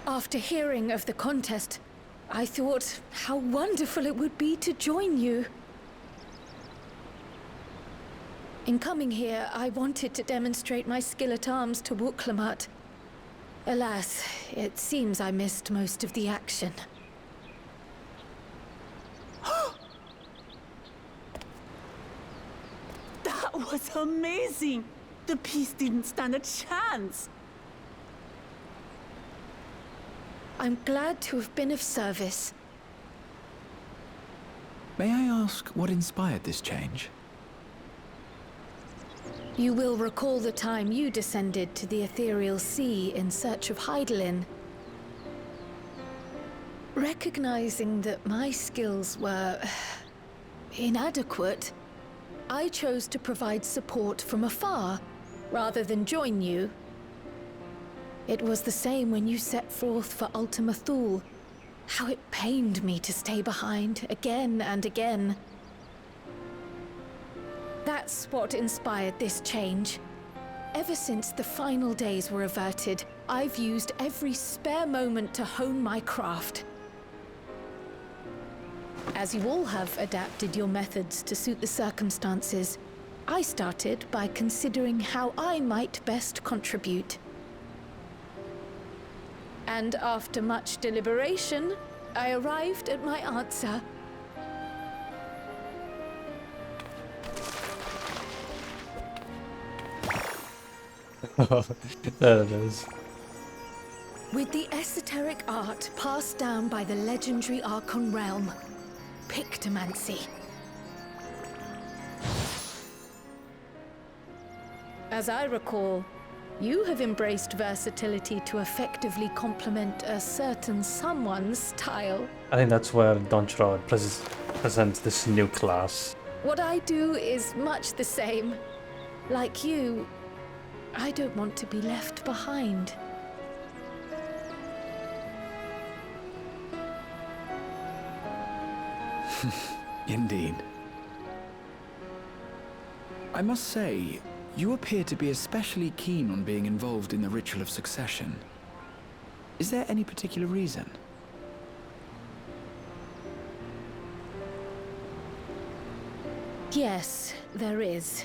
After hearing of the contest, I thought how wonderful it would be to join you. In coming here, I wanted to demonstrate my skill at arms to Wuklamut. Alas, it seems I missed most of the action. That was amazing! The piece didn't stand a chance! I'm glad to have been of service. May I ask what inspired this change? You will recall the time you descended to the ethereal sea in search of Hydaelyn. Recognizing that my skills were inadequate, I chose to provide support from afar, rather than join you. It was the same when you set forth for Ultima Thule. How it pained me to stay behind, again and again. That's what inspired this change. Ever since the final days were averted, I've used every spare moment to hone my craft. As you all have adapted your methods to suit the circumstances, I started by considering how I might best contribute. And after much deliberation, I arrived at my answer. There it is. With the esoteric art passed down by the legendary Archon realm, Pictomancy. As I recall, you have embraced versatility to effectively complement a certain someone's style. I think that's where Don Gerard presents this new class. What I do is much the same. Like you, I don't want to be left behind. Indeed. I must say, you appear to be especially keen on being involved in the ritual of succession. Is there any particular reason? Yes, there is.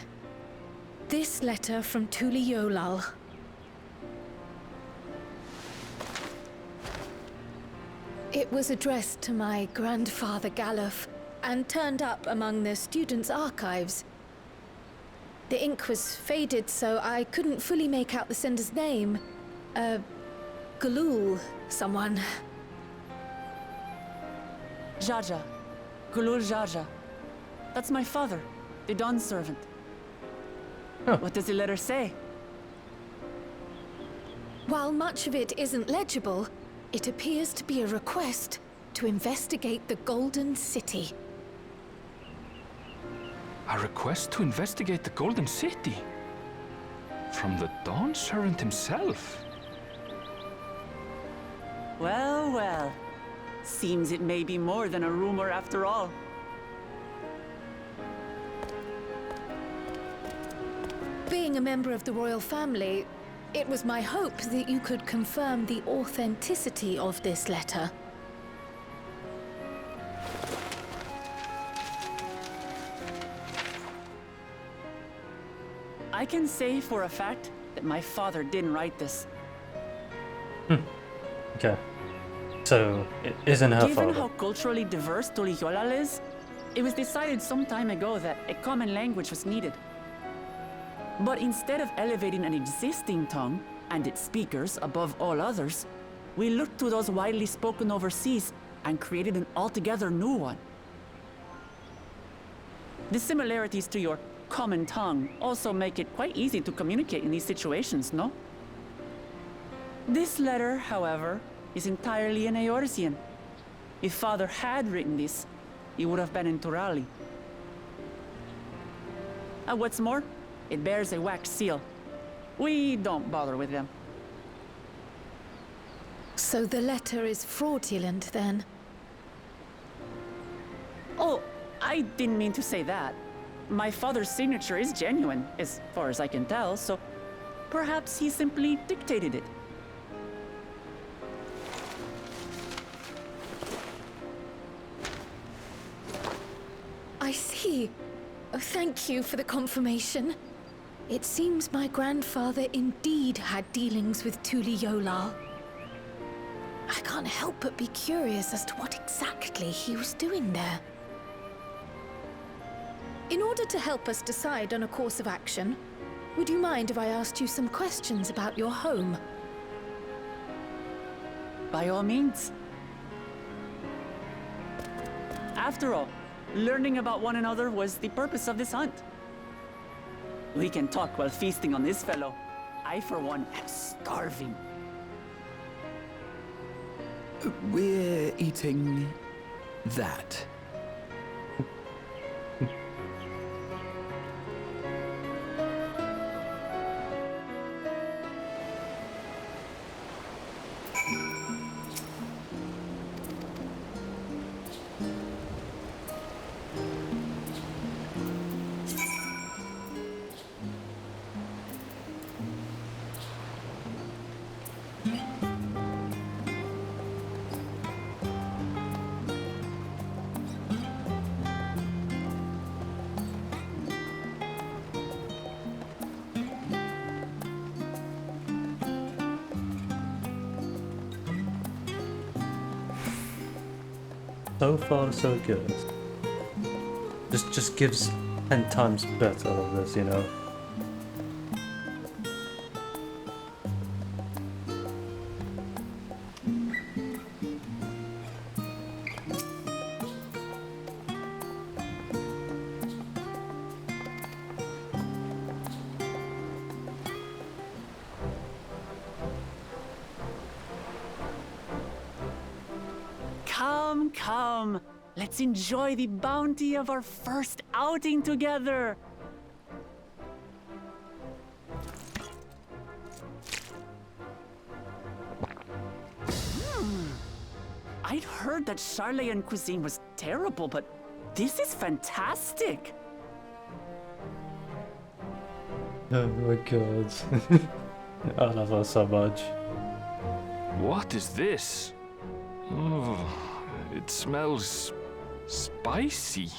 This letter from Tuli Yolal. It was addressed to my grandfather Galuf and turned up among the students' archives. The ink was faded, so I couldn't fully make out the sender's name. Galul, someone. Jaja. Galul Jaja. That's my father, the Dawn servant. Huh. What does the letter say? While much of it isn't legible, it appears to be a request to investigate the Golden City. A request to investigate the Golden City? From the Dawn Servant himself? Well, well. Seems it may be more than a rumor after all. Being a member of the royal family, it was my hope that you could confirm the authenticity of this letter. I can say for a fact that my father didn't write this. Okay. So, it isn't her Given father. how culturally diverse Tuli Yolal is, it was decided some time ago that a common language was needed. But instead of elevating an existing tongue and its speakers above all others, we looked to those widely spoken overseas and created an altogether new one. The similarities to your common tongue also make it quite easy to communicate in these situations, no? This letter, however, is entirely in Eorzean. If Father had written this, it would have been in Turali. And what's more, it bears a wax seal. We don't bother with them. So the letter is fraudulent, then? Oh, I didn't mean to say that. My father's signature is genuine, as far as I can tell, so perhaps he simply dictated it. I see. Oh, thank you for the confirmation. It seems my grandfather indeed had dealings with Tuli Yolal. I can't help but be curious as to what exactly he was doing there. In order to help us decide on a course of action, would you mind if I asked you some questions about your home? By all means. After all, learning about one another was the purpose of this hunt. We can talk while feasting on this fellow. I, for one, am starving. We're eating that. So far, so good. This just gives 10 times better of this, you know. come. Let's enjoy the bounty of our first outing together. I'd heard that Charlayan cuisine was terrible, but this is fantastic. Oh my god. I love her so much. What is this? Oh, it smells spicy.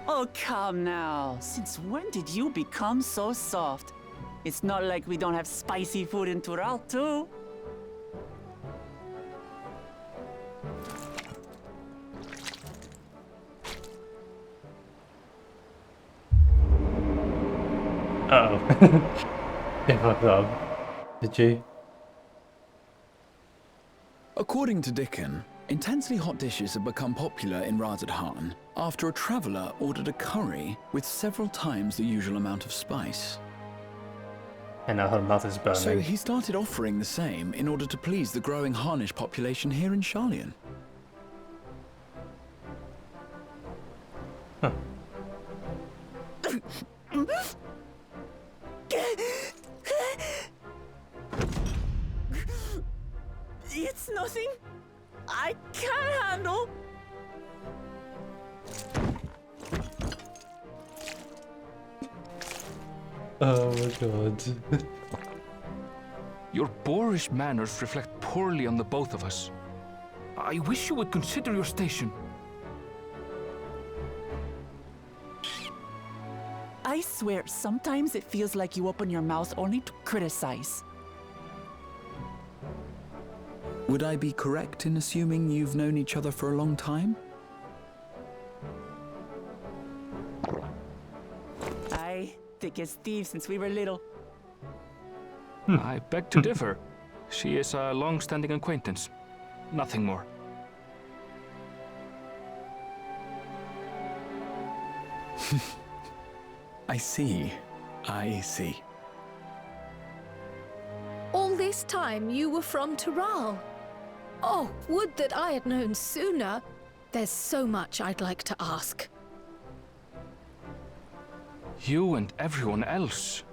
Oh, come now. Since when did you become so soft? It's not like we don't have spicy food in Tural, too. Uh-oh. If I thought. Did you? According to Dickon, intensely hot dishes have become popular in Razadhan after a traveller ordered a curry with several times the usual amount of spice. And now her mouth is burning. So he started offering the same in order to please the growing Harnish population here in Charlian. Huh. It's nothing I can't handle. Oh my god. Your boorish manners reflect poorly on the both of us. I wish you would consider your station. I swear, sometimes it feels like you open your mouth only to criticize. Would I be correct in assuming you've known each other for a long time? Aye, thick as thieves since we were little. I beg to differ. She is a long-standing acquaintance. Nothing more. I see. I see. All this time you were from Tural. Oh, would that I had known sooner. There's so much I'd like to ask. You and everyone else.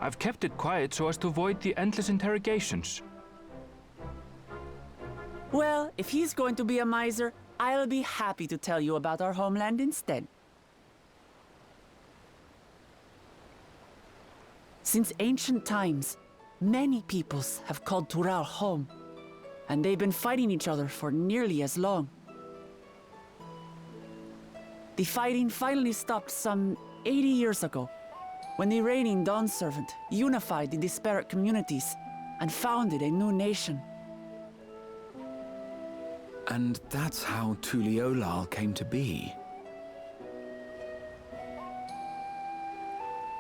I've kept it quiet so as to avoid the endless interrogations. Well, if he's going to be a miser, I'll be happy to tell you about our homeland instead. Since ancient times, many peoples have called Tural home, and they've been fighting each other for nearly as long. The fighting finally stopped some 80 years ago, when the reigning Dawn Servant unified the disparate communities and founded a new nation. And that's how Tuliolal came to be.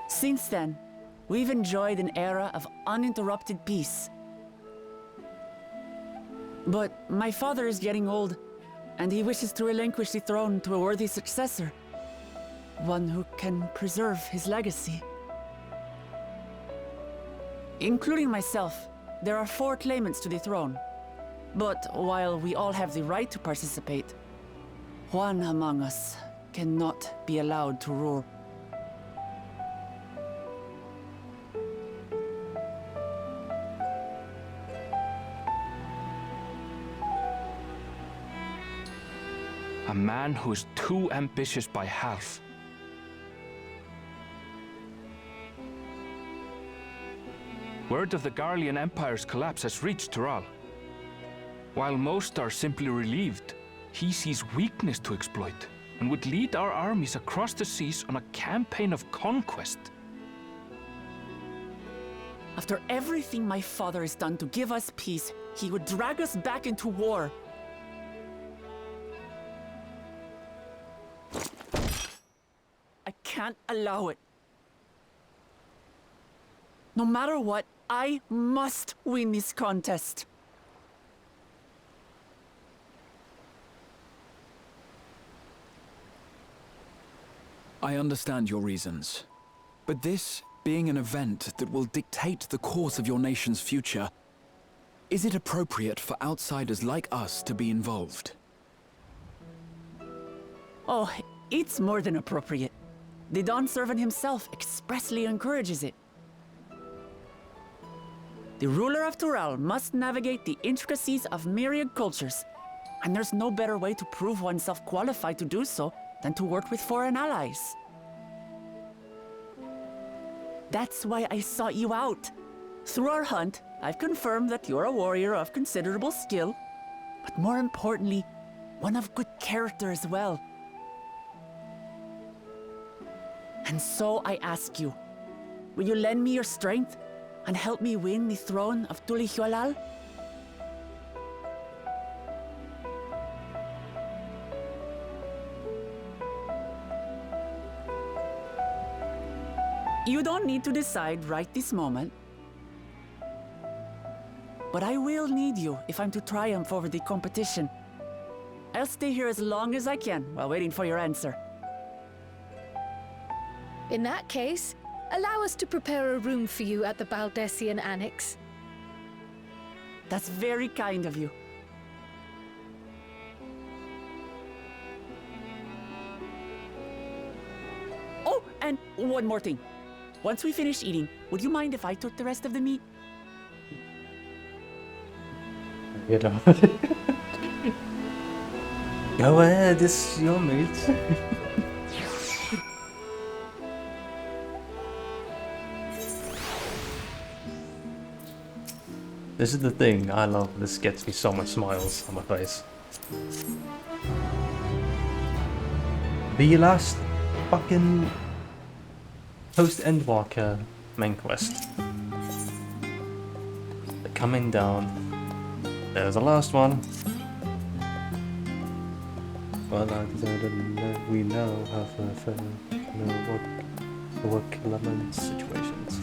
Since then, we've enjoyed an era of uninterrupted peace. But my father is getting old, and he wishes to relinquish the throne to a worthy successor. One who can preserve his legacy. Including myself, there are 4 claimants to the throne. But while we all have the right to participate, one among us cannot be allowed to rule. A man who is too ambitious by half. Word of the Garlean Empire's collapse has reached Tural. While most are simply relieved, he sees weakness to exploit and would lead our armies across the seas on a campaign of conquest. After everything my father has done to give us peace, he would drag us back into war. I can't allow it. No matter what, I must win this contest. I understand your reasons. But this being an event that will dictate the course of your nation's future, Is it appropriate for outsiders like us to be involved? Oh, it's more than appropriate. The Dawn Servant himself expressly encourages it. The ruler of Tural must navigate the intricacies of myriad cultures, and there's no better way to prove oneself qualified to do so than to work with foreign allies. That's why I sought you out. Through our hunt, I've confirmed that you're a warrior of considerable skill, but more importantly, one of good character as well. And so I ask you, will you lend me your strength and help me win the throne of Tulihualal? You don't need to decide right this moment. But I will need you if I'm to triumph over the competition. I'll stay here as long as I can while waiting for your answer. In that case, allow us to prepare a room for you at the Baldessian Annex. That's very kind of you. Oh, and one more thing. Once we finish eating, would you mind if I took the rest of the meat? You know. Go ahead, it's your meat. This is the thing I love. This gets me so much smiles on my face. The last fucking post-Endwalker main quest. They're coming down. There's the last one. Well, we know how to work element situations.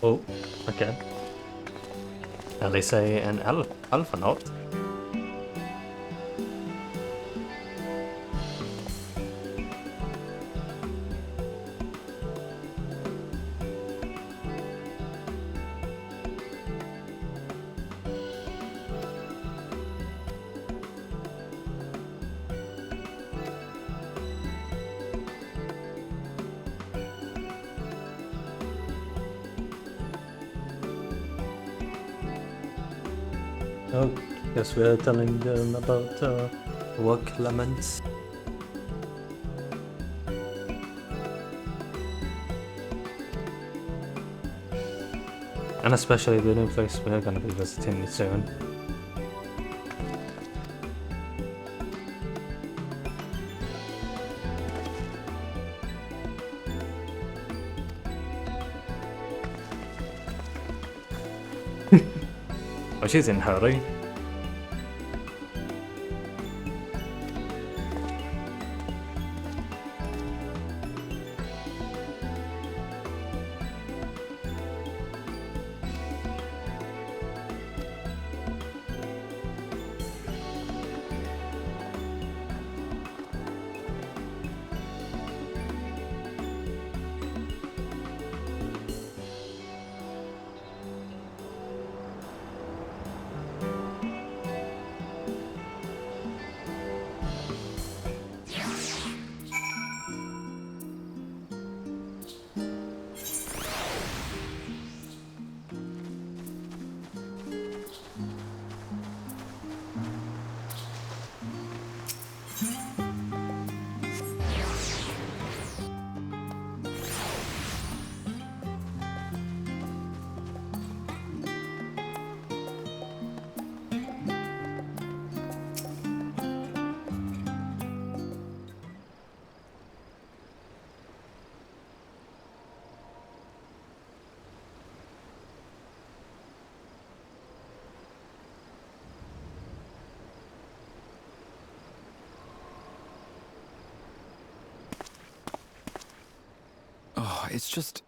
Oh, okay. Now they say an alpha knot. Oh, guess we're telling them about work laments. And especially the new place we're gonna be visiting soon. Oh, she's in a hurry. Oh, it's just...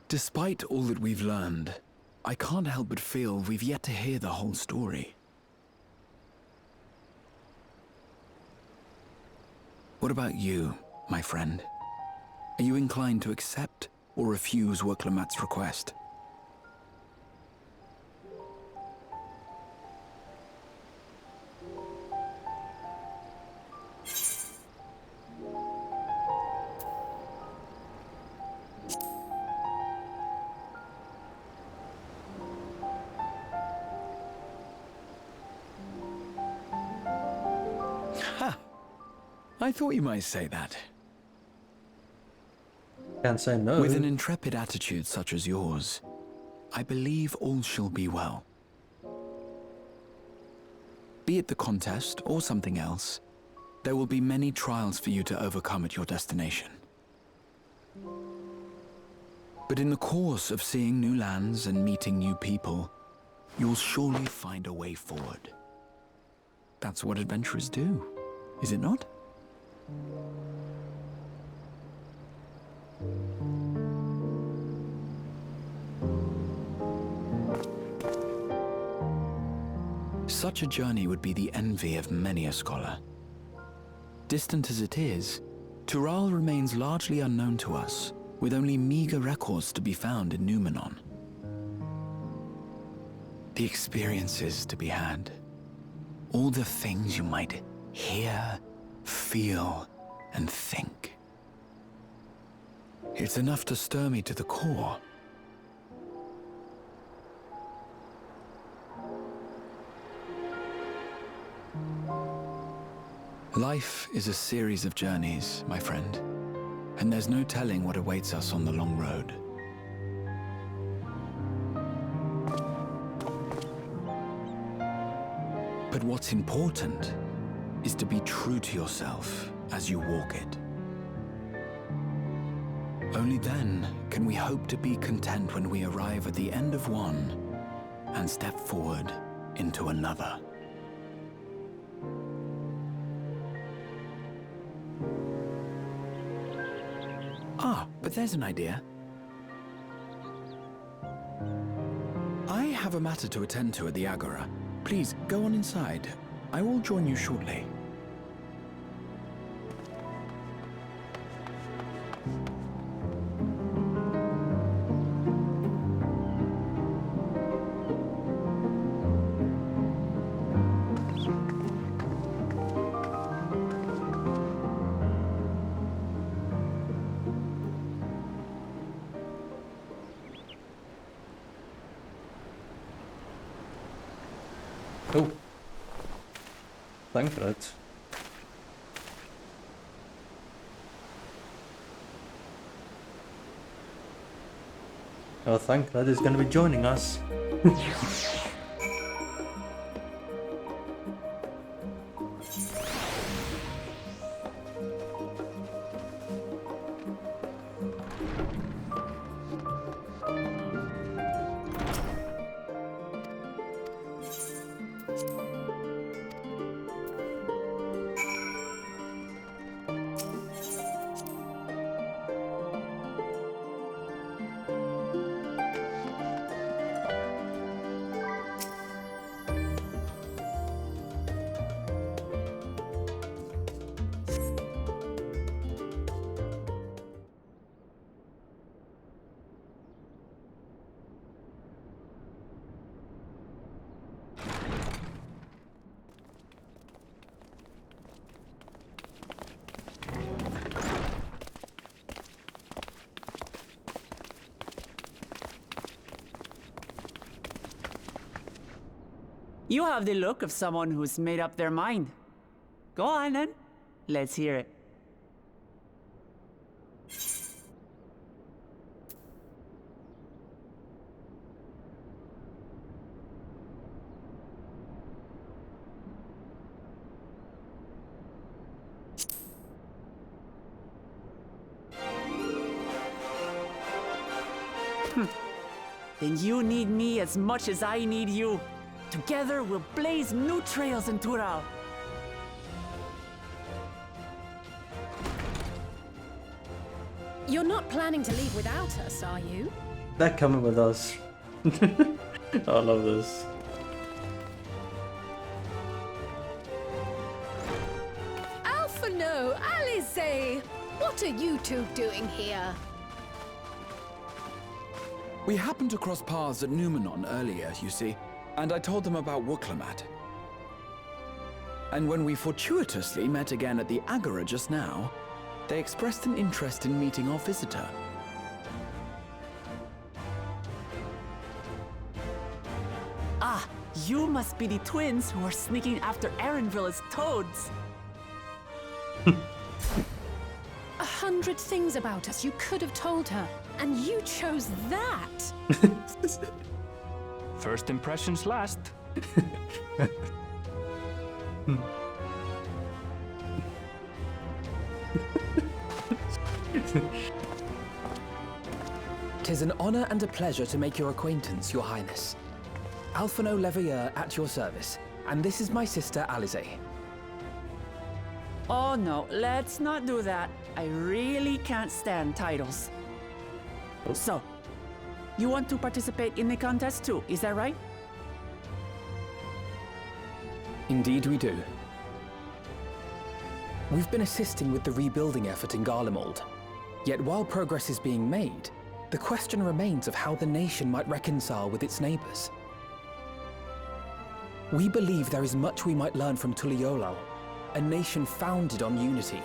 Despite all that we've learned, I can't help but feel we've yet to hear the whole story. What about you, my friend? Are you inclined to accept or refuse Worklamat's request? Ha! I thought you might say that. Can't say no. With an intrepid attitude such as yours, I believe all shall be well. Be it the contest or something else, there will be many trials for you to overcome at your destination. But in the course of seeing new lands and meeting new people, you'll surely find a way forward. That's what adventurers do, is it not? Such a journey would be the envy of many a scholar. Distant as it is, Tural remains largely unknown to us, with only meager records to be found in Numenor. The experiences to be had, all the things you might hear, feel, and think. It's enough to stir me to the core. Life is a series of journeys, my friend, and there's no telling what awaits us on the long road. But what's important is to be true to yourself as you walk it. Only then can we hope to be content when we arrive at the end of one and step forward into another. Ah, but there's an idea. have a matter to attend to at the Agora. Please, go on inside. I will join you shortly. Oh, thank God. Oh, thank God he's going to be joining us. You have the look of someone who's made up their mind. Go on then. Let's hear it. Then you need me as much as I need you. Together, we'll blaze new trails in Tural. You're not planning to leave without us, are you? They're coming with us. I love this. Alphano, Alice, what are you two doing here? We happened to cross paths at Numenon earlier, you see, and I told them about Wuklamad. And when we fortuitously met again at the Agora just now, they expressed an interest in meeting our visitor. Ah, you must be the twins who are sneaking after Erenville as toads. 100 things about us you could have told her, and you chose that. First impressions last. Tis an honor and a pleasure to make your acquaintance, Your Highness. Alphano Leveilleur at your service, and this is my sister Alize. Oh no, let's not do that. I really can't stand titles. So, you want to participate in the contest too, is that right? Indeed we do. We've been assisting with the rebuilding effort in Garlemald. Yet while progress is being made, the question remains of how the nation might reconcile with its neighbors. We believe there is much we might learn from Tuliolal, a nation founded on unity.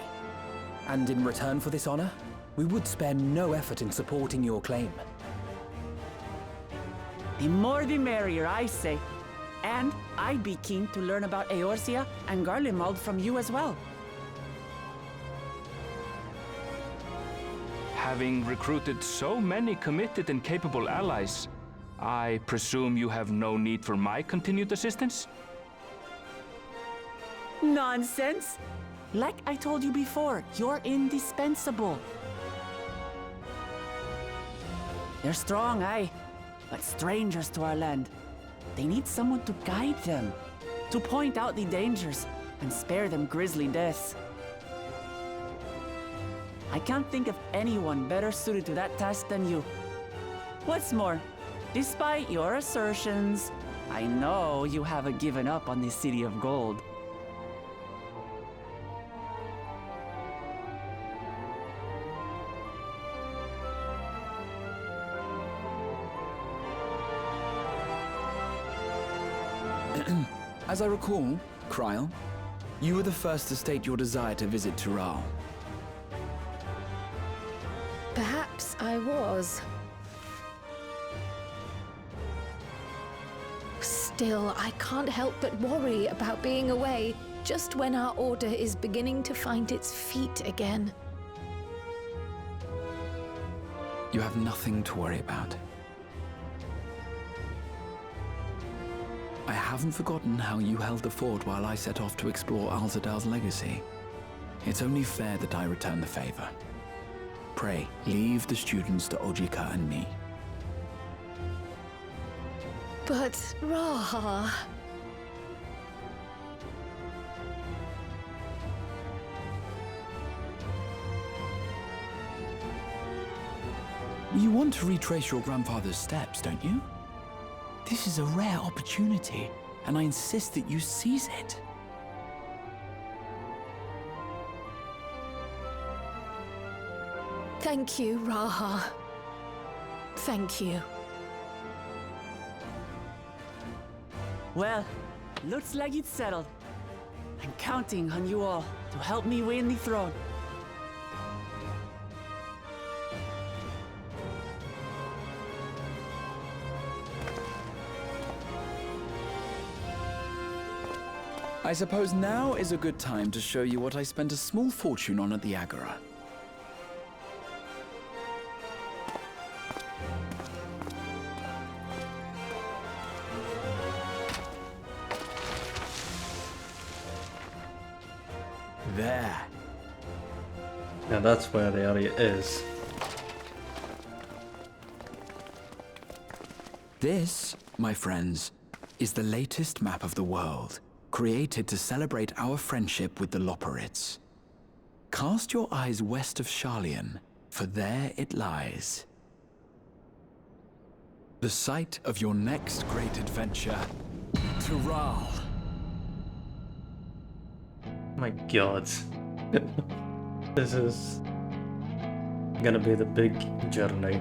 And in return for this honor, we would spare no effort in supporting your claim. The more the merrier, I say. And I'd be keen to learn about Eorzea and Garlemald from you as well. Having recruited so many committed and capable allies, I presume you have no need for my continued assistance? Nonsense! Like I told you before, you're indispensable. They're strong, aye, but strangers to our land. They need someone to guide them, to point out the dangers and spare them grisly deaths. I can't think of anyone better suited to that task than you. What's more, Despite your assertions, I know you haven't given up on the City of Gold. As I recall, Kryl, you were the first to state your desire to visit Tural. Perhaps I was. Still, I can't help but worry about being away just when our order is beginning to find its feet again. You have nothing to worry about. I haven't forgotten how you held the fort while I set off to explore Alzadal's legacy. It's only fair that I return the favor. Pray, leave the students to Ojika and me. But, Raha... You want to retrace your grandfather's steps, don't you? This is a rare opportunity, and I insist that you seize it. Thank you, Raha. Thank you. Well, looks like it's settled. I'm counting on you all to help me win the throne. I suppose now is a good time to show you what I spent a small fortune on at the Agora. There. Now that's where the area is. This, my friends, is the latest map of the world, created to celebrate our friendship with the Loporrits. Cast your eyes west of Sharlayan, for there it lies. The site of your next great adventure, Tural. My god. This is gonna be the big journey.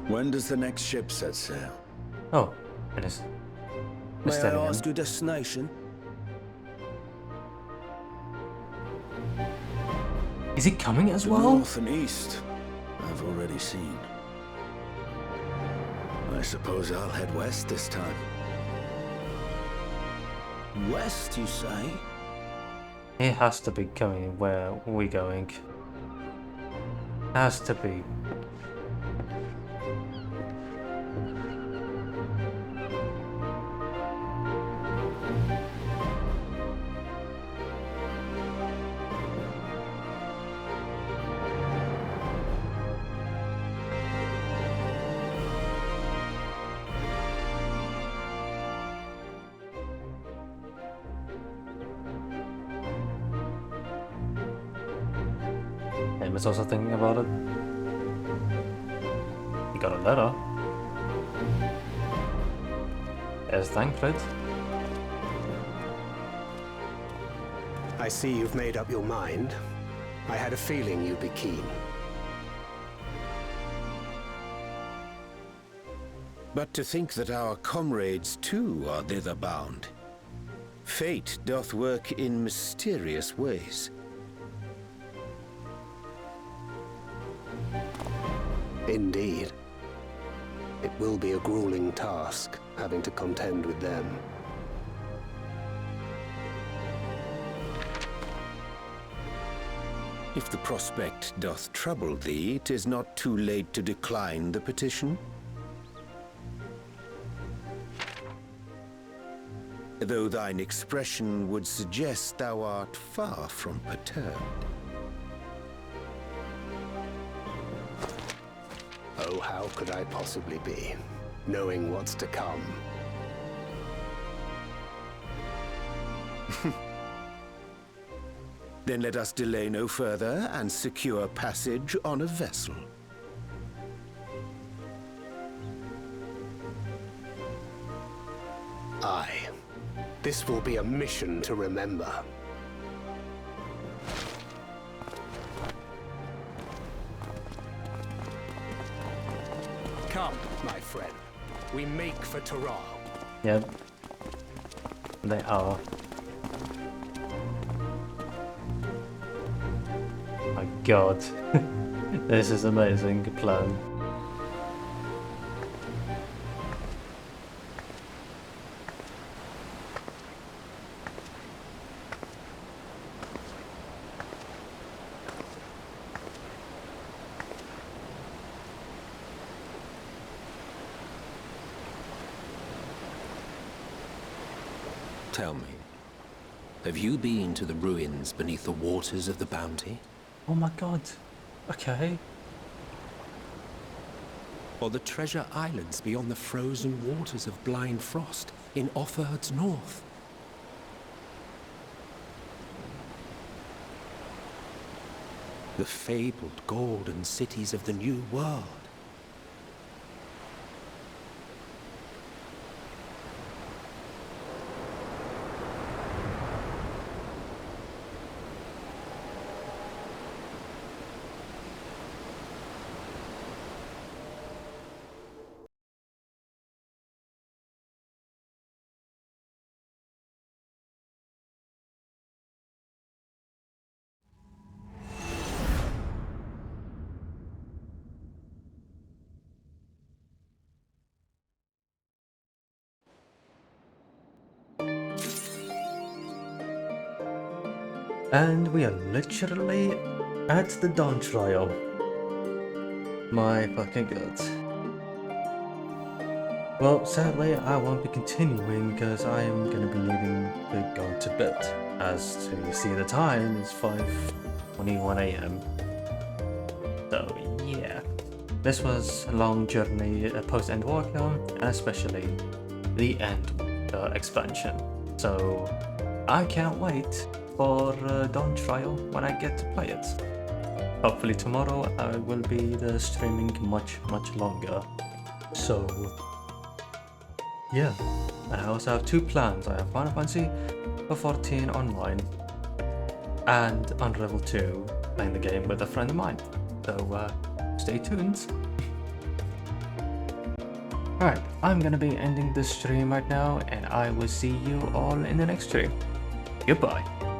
When does the next ship set sail? Oh, it is. May I ask your destination? Is he coming as well? North and east, I've already seen. I suppose I'll head west this time. West, you say? He has to be coming where we're going. Has to be. Him is also thinking about it. He got a letter. There's Thancred. I see you've made up your mind. I had a feeling you'd be keen. But to think that our comrades too are thither bound. Fate doth work in mysterious ways. Indeed. It will be a grueling task, having to contend with them. If the prospect doth trouble thee, 'tis not too late to decline the petition. Though thine expression would suggest thou art far from perturbed. Oh, how could I possibly be, knowing what's to come? Then let us delay no further and secure passage on a vessel. Aye. This will be a mission to remember. Come, my friend. We make for Taral. Yep. They are. My god. This is amazing plan. Tell me, have you been to the ruins beneath the waters of the Bounty? Oh my god. Okay. Or the treasure islands beyond the frozen waters of Blind Frost in Offerd's north? The fabled golden cities of the New World? And we are literally at the dawn trial. My fucking god. Well, sadly, I won't be continuing because I am going to be needing to go to bed. As to see the time, it's 5:21 AM. So, yeah. This was a long journey post Endwalker, and especially the End expansion. So, I can't wait for Dawn Trial when I get to play it. Hopefully tomorrow I will be streaming much longer. So yeah, and I also have two plans. I have Final Fantasy 14 online and Unravel 2 playing the game with a friend of mine. So stay tuned. Alright, I'm gonna be ending this stream right now, and I will see you all in the next stream. Goodbye.